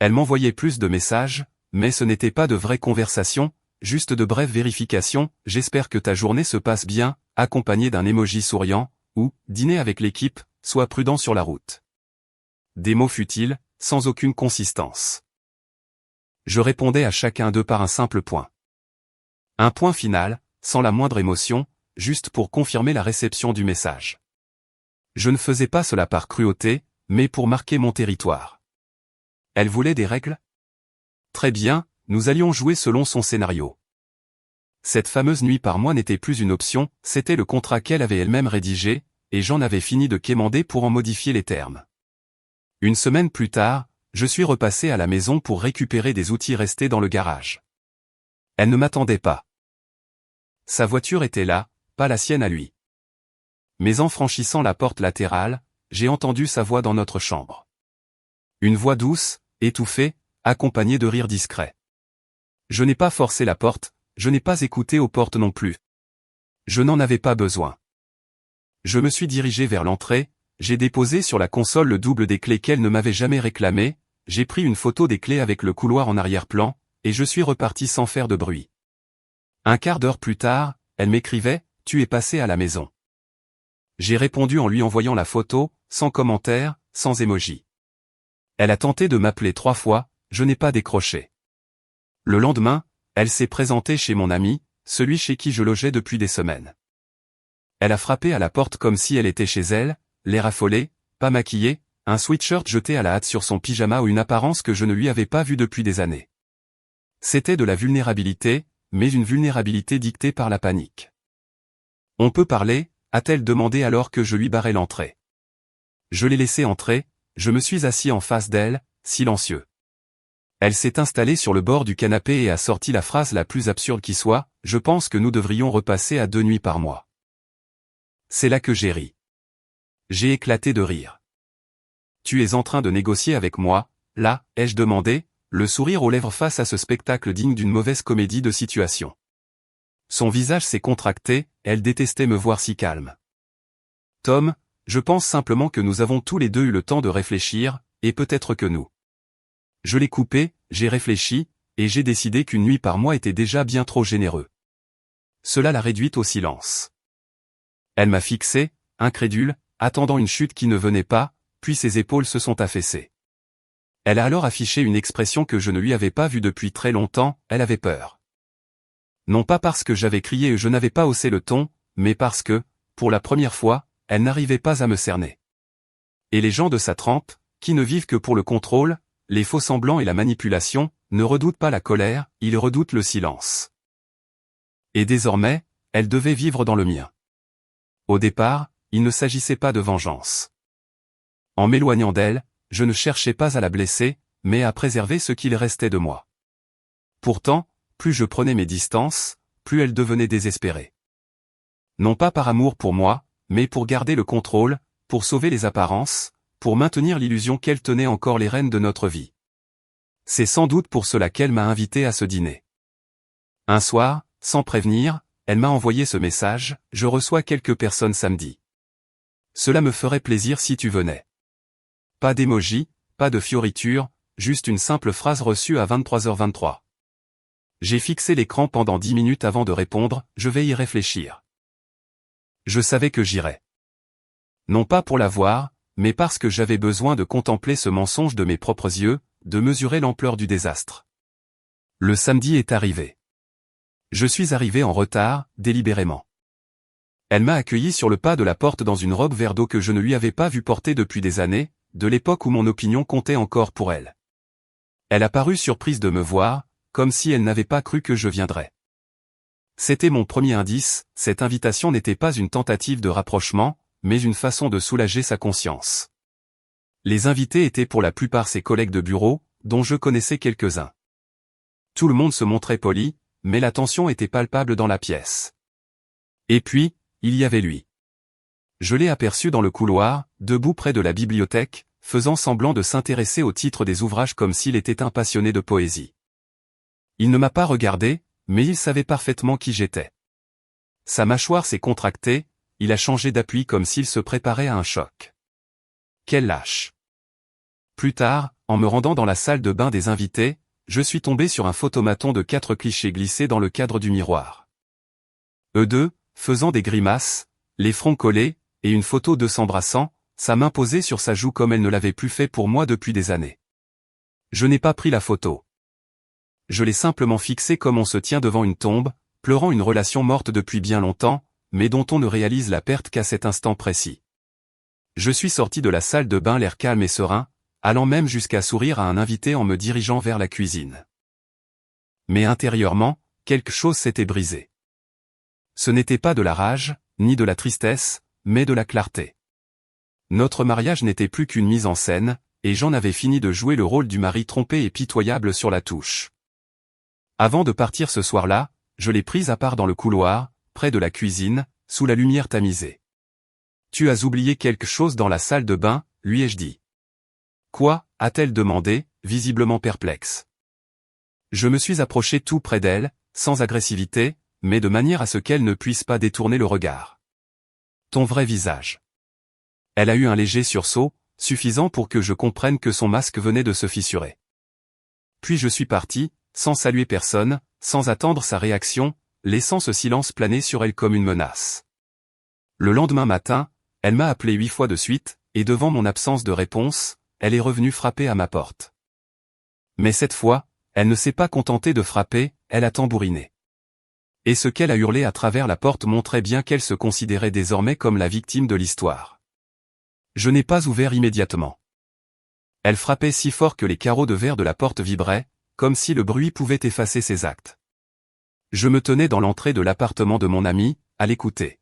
Elle m'envoyait plus de messages, mais ce n'était pas de vraies conversations, juste de brèves vérifications, j'espère que ta journée se passe bien, accompagné d'un emoji souriant, ou, dîner avec l'équipe, sois prudent sur la route. Des mots futiles, sans aucune consistance. Je répondais à chacun d'eux par un simple point. Un point final, sans la moindre émotion, juste pour confirmer la réception du message. Je ne faisais pas cela par cruauté, mais pour marquer mon territoire. Elle voulait des règles? Très bien, nous allions jouer selon son scénario. Cette fameuse nuit par mois n'était plus une option, c'était le contrat qu'elle avait elle-même rédigé, et j'en avais fini de quémander pour en modifier les termes. Une semaine plus tard, je suis repassé à la maison pour récupérer des outils restés dans le garage. Elle ne m'attendait pas. Sa voiture était là, pas la sienne à lui. Mais en franchissant la porte latérale, j'ai entendu sa voix dans notre chambre. Une voix douce, étouffée, accompagnée de rires discrets. Je n'ai pas forcé la porte, je n'ai pas écouté aux portes non plus. Je n'en avais pas besoin. Je me suis dirigé vers l'entrée, j'ai déposé sur la console le double des clés qu'elle ne m'avait jamais réclamé, j'ai pris une photo des clés avec le couloir en arrière-plan, et je suis reparti sans faire de bruit. Un quart d'heure plus tard, elle m'écrivait, tu es passé à la maison. J'ai répondu en lui envoyant la photo, sans commentaire, sans émoji. Elle a tenté de m'appeler 3 fois, je n'ai pas décroché. Le lendemain, elle s'est présentée chez mon ami, celui chez qui je logeais depuis des semaines. Elle a frappé à la porte comme si elle était chez elle, l'air affolé, pas maquillée, un sweatshirt jeté à la hâte sur son pyjama ou une apparence que je ne lui avais pas vue depuis des années. C'était de la vulnérabilité, mais une vulnérabilité dictée par la panique. On peut parler, a-t-elle demandé alors que je lui barrais l'entrée. Je l'ai laissée entrer, je me suis assis en face d'elle, silencieux. Elle s'est installée sur le bord du canapé et a sorti la phrase la plus absurde qui soit, je pense que nous devrions repasser à 2 nuits par mois. C'est là que j'ai ri. J'ai éclaté de rire. Tu es en train de négocier avec moi, là, ai-je demandé, le sourire aux lèvres face à ce spectacle digne d'une mauvaise comédie de situation. Son visage s'est contracté, elle détestait me voir si calme. Tom, je pense simplement que nous avons tous les deux eu le temps de réfléchir, et peut-être que nous. Je l'ai coupé, j'ai réfléchi, et j'ai décidé qu'une nuit par mois était déjà bien trop généreux. Cela l'a réduite au silence. Elle m'a fixé, incrédule, attendant une chute qui ne venait pas, puis ses épaules se sont affaissées. Elle a alors affiché une expression que je ne lui avais pas vue depuis très longtemps, elle avait peur. Non pas parce que j'avais crié et je n'avais pas haussé le ton, mais parce que, pour la première fois, elle n'arrivait pas à me cerner. Et les gens de sa trempe, qui ne vivent que pour le contrôle, les faux-semblants et la manipulation, ne redoutent pas la colère, ils redoutent le silence. Et désormais, elle devait vivre dans le mien. Au départ, il ne s'agissait pas de vengeance. En m'éloignant d'elle, je ne cherchais pas à la blesser, mais à préserver ce qu'il restait de moi. Pourtant, plus je prenais mes distances, plus elle devenait désespérée. Non pas par amour pour moi, mais pour garder le contrôle, pour sauver les apparences, pour maintenir l'illusion qu'elle tenait encore les rênes de notre vie. C'est sans doute pour cela qu'elle m'a invité à ce dîner. Un soir, sans prévenir, elle m'a envoyé ce message, je reçois quelques personnes samedi. Cela me ferait plaisir si tu venais. Pas d'émoji, pas de fioriture, juste une simple phrase reçue à 23h23. J'ai fixé l'écran pendant 10 minutes avant de répondre, je vais y réfléchir. Je savais que j'irais. Non pas pour la voir, mais parce que j'avais besoin de contempler ce mensonge de mes propres yeux, de mesurer l'ampleur du désastre. Le samedi est arrivé. Je suis arrivé en retard, délibérément. Elle m'a accueilli sur le pas de la porte dans une robe vert d'eau que je ne lui avais pas vu porter depuis des années, de l'époque où mon opinion comptait encore pour elle. Elle a paru surprise de me voir, comme si elle n'avait pas cru que je viendrais. C'était mon premier indice, cette invitation n'était pas une tentative de rapprochement, mais une façon de soulager sa conscience. Les invités étaient pour la plupart ses collègues de bureau, dont je connaissais quelques-uns. Tout le monde se montrait poli, mais la tension était palpable dans la pièce. Et puis, il y avait lui. Je l'ai aperçu dans le couloir, debout près de la bibliothèque, faisant semblant de s'intéresser au titre des ouvrages comme s'il était un passionné de poésie. Il ne m'a pas regardé, mais il savait parfaitement qui j'étais. Sa mâchoire s'est contractée, il a changé d'appui comme s'il se préparait à un choc. Quel lâche. Plus tard, en me rendant dans la salle de bain des invités, je suis tombé sur un photomaton de 4 clichés glissés dans le cadre du miroir. Eux deux, faisant des grimaces, les fronts collés, et une photo d'eux s'embrassant, sa main posée sur sa joue comme elle ne l'avait plus fait pour moi depuis des années. Je n'ai pas pris la photo. Je l'ai simplement fixée comme on se tient devant une tombe, pleurant une relation morte depuis bien longtemps, mais dont on ne réalise la perte qu'à cet instant précis. Je suis sorti de la salle de bain l'air calme et serein, allant même jusqu'à sourire à un invité en me dirigeant vers la cuisine. Mais intérieurement, quelque chose s'était brisé. Ce n'était pas de la rage, ni de la tristesse, mais de la clarté. Notre mariage n'était plus qu'une mise en scène, et j'en avais fini de jouer le rôle du mari trompé et pitoyable sur la touche. Avant de partir ce soir-là, je l'ai prise à part dans le couloir, près de la cuisine, sous la lumière tamisée. « Tu as oublié quelque chose dans la salle de bain ?» lui ai-je dit. « Quoi ?» a-t-elle demandé, visiblement perplexe. Je me suis approché tout près d'elle, sans agressivité, mais de manière à ce qu'elle ne puisse pas détourner le regard. « Ton vrai visage. » Elle a eu un léger sursaut, suffisant pour que je comprenne que son masque venait de se fissurer. Puis je suis parti, sans saluer personne, sans attendre sa réaction, laissant ce silence planer sur elle comme une menace. Le lendemain matin, elle m'a appelé 8 fois de suite, et devant mon absence de réponse, elle est revenue frapper à ma porte. Mais cette fois, elle ne s'est pas contentée de frapper, elle a tambouriné. Et ce qu'elle a hurlé à travers la porte montrait bien qu'elle se considérait désormais comme la victime de l'histoire. Je n'ai pas ouvert immédiatement. Elle frappait si fort que les carreaux de verre de la porte vibraient, comme si le bruit pouvait effacer ses actes. Je me tenais dans l'entrée de l'appartement de mon amie, à l'écouter.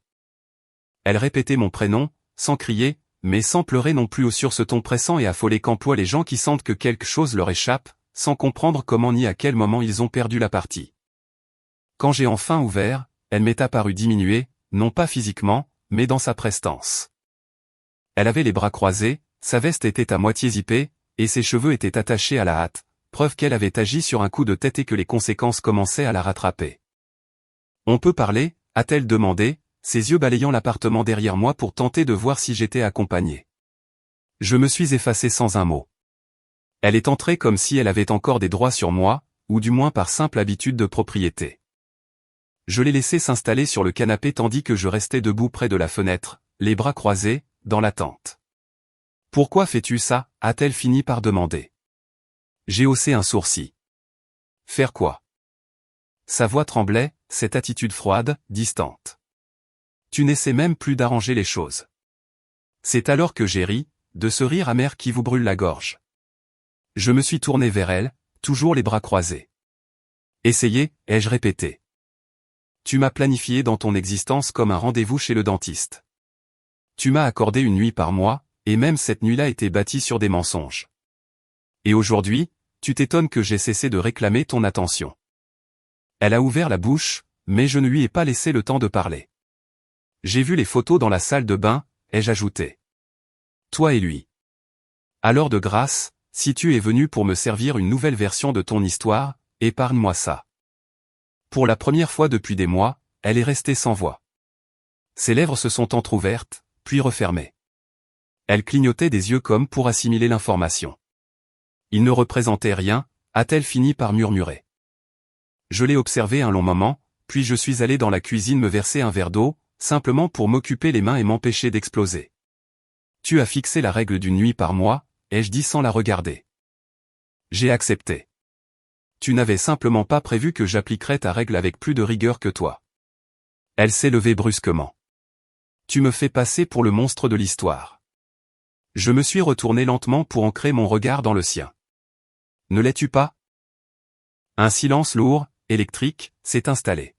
Elle répétait mon prénom, sans crier, mais sans pleurer non plus sur ce ton pressant et affolé qu'emploient les gens qui sentent que quelque chose leur échappe, sans comprendre comment ni à quel moment ils ont perdu la partie. Quand j'ai enfin ouvert, elle m'est apparue diminuée, non pas physiquement, mais dans sa prestance. Elle avait les bras croisés, sa veste était à moitié zippée, et ses cheveux étaient attachés à la hâte, preuve qu'elle avait agi sur un coup de tête et que les conséquences commençaient à la rattraper. On peut parler, a-t-elle demandé, ses yeux balayant l'appartement derrière moi pour tenter de voir si j'étais accompagné. Je me suis effacé sans un mot. Elle est entrée comme si elle avait encore des droits sur moi, ou du moins par simple habitude de propriété. Je l'ai laissée s'installer sur le canapé tandis que je restais debout près de la fenêtre, les bras croisés, dans l'attente. « Pourquoi fais-tu ça ?» a-t-elle fini par demander. J'ai haussé un sourcil. « Faire quoi ?» Sa voix tremblait, cette attitude froide, distante. « Tu n'essaies même plus d'arranger les choses. » C'est alors que j'ai ri, de ce rire amer qui vous brûle la gorge. Je me suis tourné vers elle, toujours les bras croisés. « Essayer, ai-je répété. Tu m'as planifié dans ton existence comme un rendez-vous chez le dentiste. Tu m'as accordé une nuit par mois, et même cette nuit-là était bâtie sur des mensonges. Et aujourd'hui, tu t'étonnes que j'ai cessé de réclamer ton attention. » Elle a ouvert la bouche, mais je ne lui ai pas laissé le temps de parler. J'ai vu les photos dans la salle de bain, ai-je ajouté. Toi et lui. Alors de grâce, si tu es venu pour me servir une nouvelle version de ton histoire, épargne-moi ça. Pour la première fois depuis des mois, elle est restée sans voix. Ses lèvres se sont entr'ouvertes, puis refermées. Elle clignotait des yeux comme pour assimiler l'information. Il ne représentait rien, a-t-elle fini par murmurer. Je l'ai observé un long moment, puis je suis allé dans la cuisine me verser un verre d'eau, simplement pour m'occuper les mains et m'empêcher d'exploser. Tu as fixé la règle d'une nuit par mois, ai-je dit sans la regarder. J'ai accepté. Tu n'avais simplement pas prévu que j'appliquerais ta règle avec plus de rigueur que toi. Elle s'est levée brusquement. Tu me fais passer pour le monstre de l'histoire. Je me suis retourné lentement pour ancrer mon regard dans le sien. Ne l'es-tu pas? Un silence lourd, électrique, s'est installé.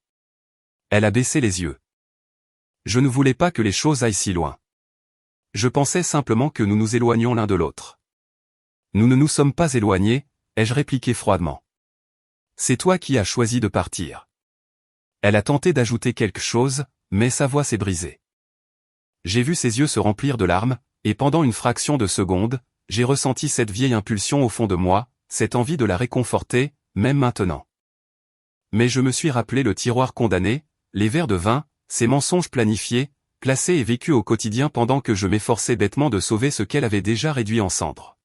Elle a baissé les yeux. Je ne voulais pas que les choses aillent si loin. Je pensais simplement que nous nous éloignions l'un de l'autre. Nous ne nous sommes pas éloignés, ai-je répliqué froidement. C'est toi qui as choisi de partir. Elle a tenté d'ajouter quelque chose, mais sa voix s'est brisée. J'ai vu ses yeux se remplir de larmes, et pendant une fraction de seconde, j'ai ressenti cette vieille impulsion au fond de moi, cette envie de la réconforter, même maintenant. Mais je me suis rappelé le tiroir condamné, les verres de vin, ces mensonges planifiés, classés et vécus au quotidien pendant que je m'efforçais bêtement de sauver ce qu'elle avait déjà réduit en cendres.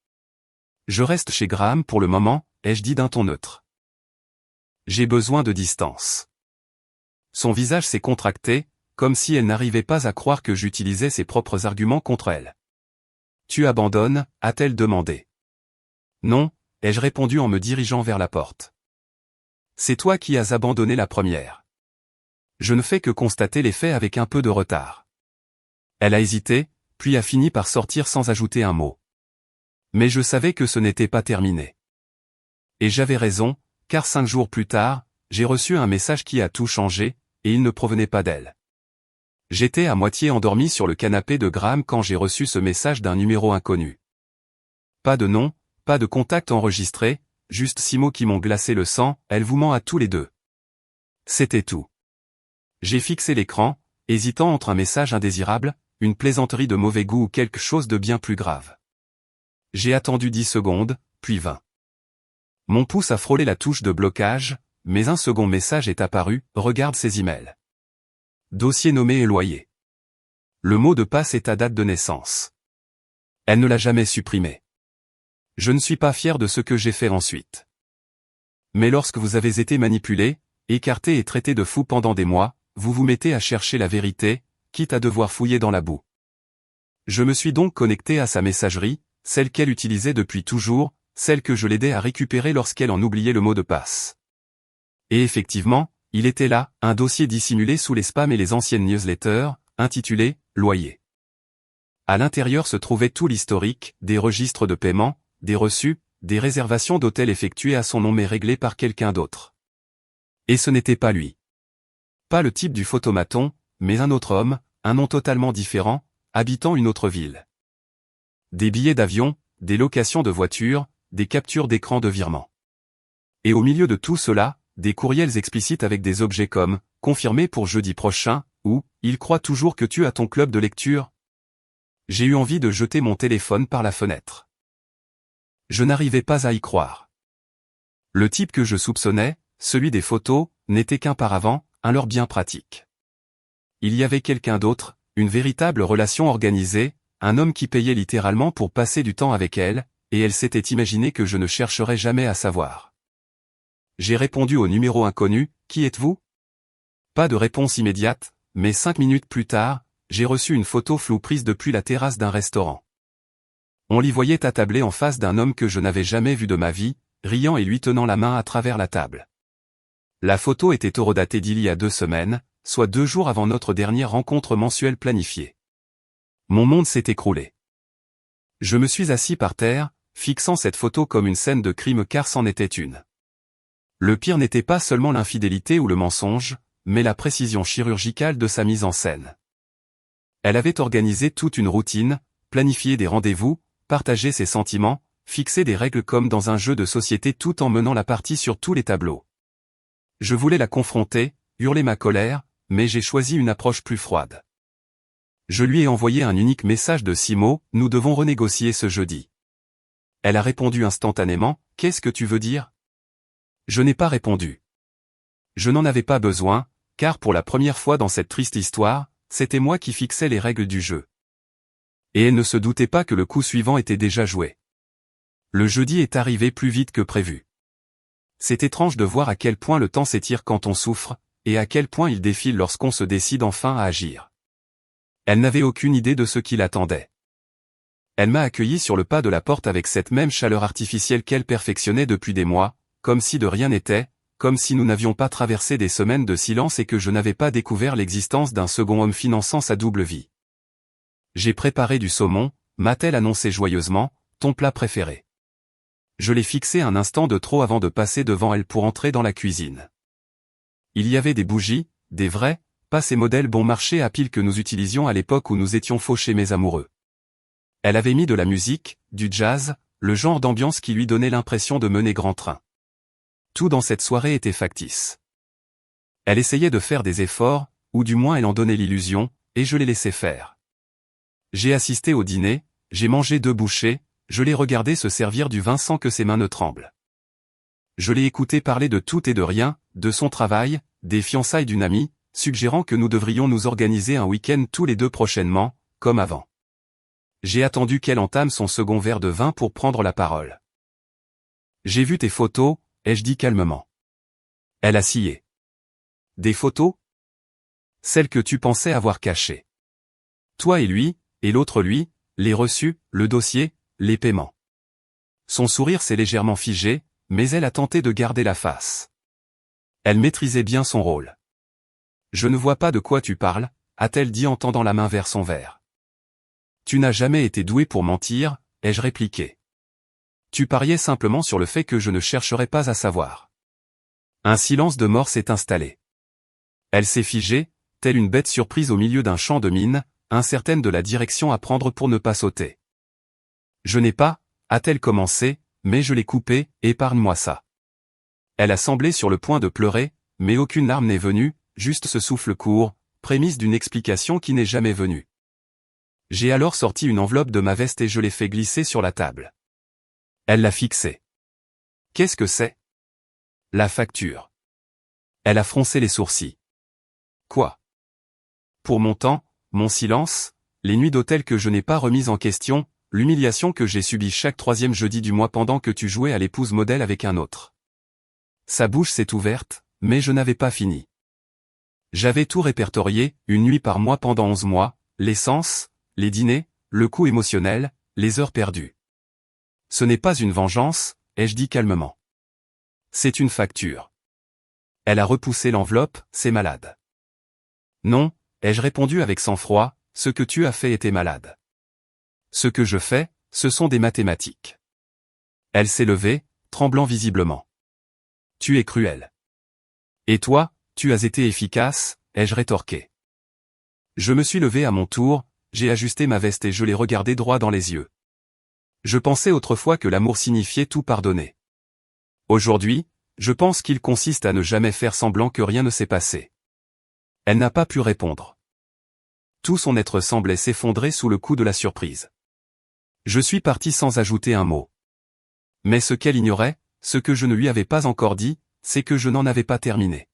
Je reste chez Graham pour le moment, ai-je dit d'un ton neutre. J'ai besoin de distance. Son visage s'est contracté, comme si elle n'arrivait pas à croire que j'utilisais ses propres arguments contre elle. Tu abandonnes, a-t-elle demandé. Non, ai-je répondu en me dirigeant vers la porte. C'est toi qui as abandonné la première. Je ne fais que constater les faits avec un peu de retard. Elle a hésité, puis a fini par sortir sans ajouter un mot. Mais je savais que ce n'était pas terminé. Et j'avais raison, car 5 jours plus tard, j'ai reçu un message qui a tout changé, et il ne provenait pas d'elle. J'étais à moitié endormi sur le canapé de Graham quand j'ai reçu ce message d'un numéro inconnu. Pas de nom, pas de contact enregistré, juste 6 mots qui m'ont glacé le sang, elle vous ment à tous les deux. C'était tout. J'ai fixé l'écran, hésitant entre un message indésirable, une plaisanterie de mauvais goût ou quelque chose de bien plus grave. J'ai attendu 10 secondes, puis 20. Mon pouce a frôlé la touche de blocage, mais un second message est apparu, regarde ces emails. Dossier nommé et loyer. Le mot de passe est ta date de naissance. Elle ne l'a jamais supprimé. Je ne suis pas fier de ce que j'ai fait ensuite. Mais lorsque vous avez été manipulé, écarté et traité de fou pendant des mois, vous vous mettez à chercher la vérité, quitte à devoir fouiller dans la boue. Je me suis donc connecté à sa messagerie, celle qu'elle utilisait depuis toujours, celle que je l'aidais à récupérer lorsqu'elle en oubliait le mot de passe. Et effectivement, il était là, un dossier dissimulé sous les spams et les anciennes newsletters, intitulé « Loyer ». À l'intérieur se trouvait tout l'historique, des registres de paiement, des reçus, des réservations d'hôtels effectuées à son nom mais réglées par quelqu'un d'autre. Et ce n'était pas lui. Pas le type du photomaton, mais un autre homme, un nom totalement différent, habitant une autre ville. Des billets d'avion, des locations de voitures, des captures d'écran de virement. Et au milieu de tout cela, des courriels explicites avec des objets comme « confirmé pour jeudi prochain » ou « il croit toujours que tu as ton club de lecture ». J'ai eu envie de jeter mon téléphone par la fenêtre. Je n'arrivais pas à y croire. Le type que je soupçonnais, celui des photos, n'était qu'un paravent, un leurre bien pratique. Il y avait quelqu'un d'autre, une véritable relation organisée, un homme qui payait littéralement pour passer du temps avec elle, et elle s'était imaginé que je ne chercherais jamais à savoir. J'ai répondu au numéro inconnu, « Qui êtes-vous » Pas de réponse immédiate, mais 5 minutes plus tard, j'ai reçu une photo floue prise depuis la terrasse d'un restaurant. On l'y voyait attablé en face d'un homme que je n'avais jamais vu de ma vie, riant et lui tenant la main à travers la table. La photo était horodatée d'il y a 2 semaines, soit 2 jours avant notre dernière rencontre mensuelle planifiée. Mon monde s'est écroulé. Je me suis assis par terre, fixant cette photo comme une scène de crime car c'en était une. Le pire n'était pas seulement l'infidélité ou le mensonge, mais la précision chirurgicale de sa mise en scène. Elle avait organisé toute une routine, planifié des rendez-vous, partagé ses sentiments, fixé des règles comme dans un jeu de société tout en menant la partie sur tous les tableaux. Je voulais la confronter, hurler ma colère, mais j'ai choisi une approche plus froide. Je lui ai envoyé un unique message de 6 mots, « Nous devons renégocier ce jeudi ». Elle a répondu instantanément, « Qu'est-ce que tu veux dire ?» Je n'ai pas répondu. Je n'en avais pas besoin, car pour la première fois dans cette triste histoire, c'était moi qui fixais les règles du jeu. Et elle ne se doutait pas que le coup suivant était déjà joué. Le jeudi est arrivé plus vite que prévu. C'est étrange de voir à quel point le temps s'étire quand on souffre, et à quel point il défile lorsqu'on se décide enfin à agir. Elle n'avait aucune idée de ce qui l'attendait. Elle m'a accueilli sur le pas de la porte avec cette même chaleur artificielle qu'elle perfectionnait depuis des mois, comme si de rien n'était, comme si nous n'avions pas traversé des semaines de silence et que je n'avais pas découvert l'existence d'un second homme finançant sa double vie. J'ai préparé du saumon, m'a-t-elle annoncé joyeusement, ton plat préféré. Je l'ai fixé un instant de trop avant de passer devant elle pour entrer dans la cuisine. Il y avait des bougies, des vrais, pas ces modèles bon marché à pile que nous utilisions à l'époque où nous étions fauchés mes amoureux. Elle avait mis de la musique, du jazz, le genre d'ambiance qui lui donnait l'impression de mener grand train. Tout dans cette soirée était factice. Elle essayait de faire des efforts, ou du moins elle en donnait l'illusion, et je les laissais faire. J'ai assisté au dîner, j'ai mangé 2 bouchées, je l'ai regardé se servir du vin sans que ses mains ne tremblent. Je l'ai écouté parler de tout et de rien, de son travail, des fiançailles d'une amie, suggérant que nous devrions nous organiser un week-end tous les 2 prochainement, comme avant. J'ai attendu qu'elle entame son second verre de vin pour prendre la parole. J'ai vu tes photos, ai-je dit calmement. Elle a scié. Des photos ? Celles que tu pensais avoir cachées. Toi et lui, et l'autre lui, les reçus, le dossier, les paiements. Son sourire s'est légèrement figé, mais elle a tenté de garder la face. Elle maîtrisait bien son rôle. Je ne vois pas de quoi tu parles, a-t-elle dit en tendant la main vers son verre. Tu n'as jamais été doué pour mentir, ai-je répliqué. Tu pariais simplement sur le fait que je ne chercherais pas à savoir. Un silence de mort s'est installé. Elle s'est figée, telle une bête surprise au milieu d'un champ de mine, incertaine de la direction à prendre pour ne pas sauter. Je n'ai pas, a-t-elle commencé, mais je l'ai coupé, épargne-moi ça. Elle a semblé sur le point de pleurer, mais aucune larme n'est venue, juste ce souffle court, prémisse d'une explication qui n'est jamais venue. J'ai alors sorti une enveloppe de ma veste et je l'ai fait glisser sur la table. Elle l'a fixée. Qu'est-ce que c'est ? La facture. Elle a froncé les sourcils. Quoi ? Pour mon temps, mon silence, les nuits d'hôtel que je n'ai pas remises en question, l'humiliation que j'ai subie chaque 3e jeudi du mois pendant que tu jouais à l'épouse modèle avec un autre. Sa bouche s'est ouverte, mais je n'avais pas fini. J'avais tout répertorié, une nuit par mois pendant 11 mois, l'essence, les dîners, le coût émotionnel, les heures perdues. Ce n'est pas une vengeance, ai-je dit calmement. C'est une facture. Elle a repoussé l'enveloppe, c'est malade. Non, ai-je répondu avec sang-froid, ce que tu as fait était malade. Ce que je fais, ce sont des mathématiques. Elle s'est levée, tremblant visiblement. Tu es cruel. Et toi, tu as été efficace, ai-je rétorqué. Je me suis levé à mon tour, j'ai ajusté ma veste et je l'ai regardé droit dans les yeux. Je pensais autrefois que l'amour signifiait tout pardonner. Aujourd'hui, je pense qu'il consiste à ne jamais faire semblant que rien ne s'est passé. Elle n'a pas pu répondre. Tout son être semblait s'effondrer sous le coup de la surprise. Je suis parti sans ajouter un mot. Mais ce qu'elle ignorait, ce que je ne lui avais pas encore dit, c'est que je n'en avais pas terminé.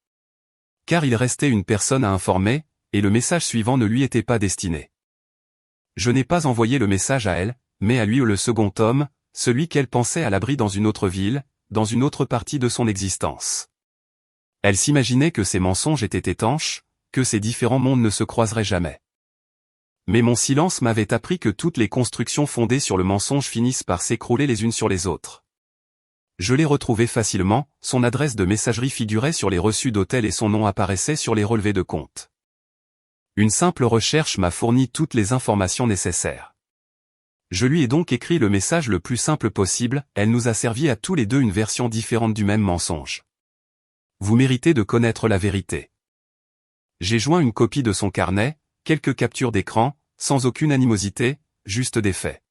Car il restait une personne à informer, et le message suivant ne lui était pas destiné. Je n'ai pas envoyé le message à elle, mais à lui le second homme, celui qu'elle pensait à l'abri dans une autre ville, dans une autre partie de son existence. Elle s'imaginait que ses mensonges étaient étanches, que ces différents mondes ne se croiseraient jamais. Mais mon silence m'avait appris que toutes les constructions fondées sur le mensonge finissent par s'écrouler les unes sur les autres. Je l'ai retrouvé facilement, son adresse de messagerie figurait sur les reçus d'hôtel et son nom apparaissait sur les relevés de compte. Une simple recherche m'a fourni toutes les informations nécessaires. Je lui ai donc écrit le message le plus simple possible, elle nous a servi à tous les deux une version différente du même mensonge. Vous méritez de connaître la vérité. J'ai joint une copie de son carnet, quelques captures d'écran, sans aucune animosité, juste des faits.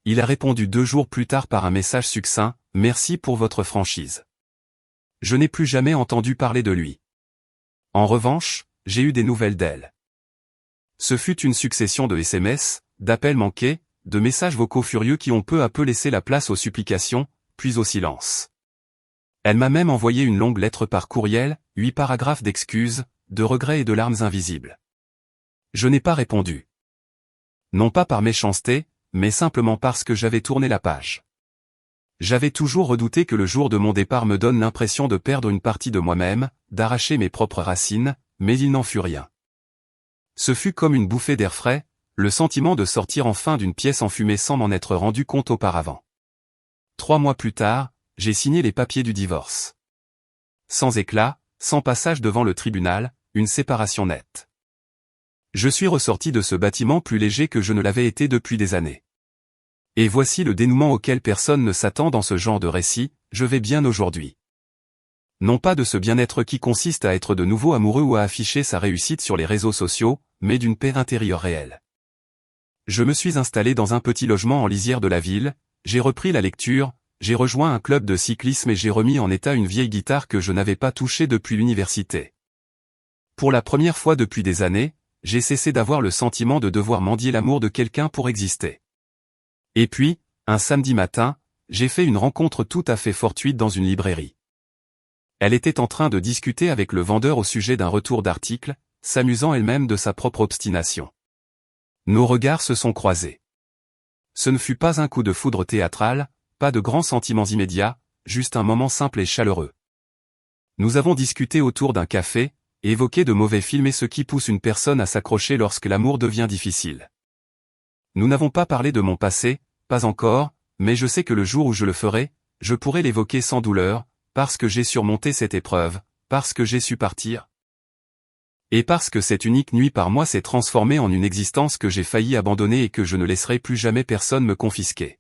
Il a répondu 2 jours plus tard par un message succinct, « Merci pour votre franchise. » Je n'ai plus jamais entendu parler de lui. En revanche, j'ai eu des nouvelles d'elle. Ce fut une succession de SMS, d'appels manqués, de messages vocaux furieux qui ont peu à peu laissé la place aux supplications, puis au silence. Elle m'a même envoyé une longue lettre par courriel, 8 paragraphes d'excuses, de regrets et de larmes invisibles. Je n'ai pas répondu. Non pas par méchanceté, mais simplement parce que j'avais tourné la page. J'avais toujours redouté que le jour de mon départ me donne l'impression de perdre une partie de moi-même, d'arracher mes propres racines, mais il n'en fut rien. Ce fut comme une bouffée d'air frais, le sentiment de sortir enfin d'une pièce enfumée sans m'en être rendu compte auparavant. 3 mois plus tard, j'ai signé les papiers du divorce. Sans éclat, sans passage devant le tribunal, une séparation nette. Je suis ressorti de ce bâtiment plus léger que je ne l'avais été depuis des années. Et voici le dénouement auquel personne ne s'attend dans ce genre de récit, je vais bien aujourd'hui. Non pas de ce bien-être qui consiste à être de nouveau amoureux ou à afficher sa réussite sur les réseaux sociaux, mais d'une paix intérieure réelle. Je me suis installé dans un petit logement en lisière de la ville, j'ai repris la lecture, j'ai rejoint un club de cyclisme et j'ai remis en état une vieille guitare que je n'avais pas touchée depuis l'université. Pour la première fois depuis des années, j'ai cessé d'avoir le sentiment de devoir mendier l'amour de quelqu'un pour exister. Et puis, un samedi matin, j'ai fait une rencontre tout à fait fortuite dans une librairie. Elle était en train de discuter avec le vendeur au sujet d'un retour d'article, s'amusant elle-même de sa propre obstination. Nos regards se sont croisés. Ce ne fut pas un coup de foudre théâtral, pas de grands sentiments immédiats, juste un moment simple et chaleureux. Nous avons discuté autour d'un café, et évoqué de mauvais films et ce qui pousse une personne à s'accrocher lorsque l'amour devient difficile. Nous n'avons pas parlé de mon passé, pas encore, mais je sais que le jour où je le ferai, je pourrai l'évoquer sans douleur, parce que j'ai surmonté cette épreuve, parce que j'ai su partir. Et parce que cette unique nuit par mois s'est transformée en une existence que j'ai failli abandonner et que je ne laisserai plus jamais personne me confisquer.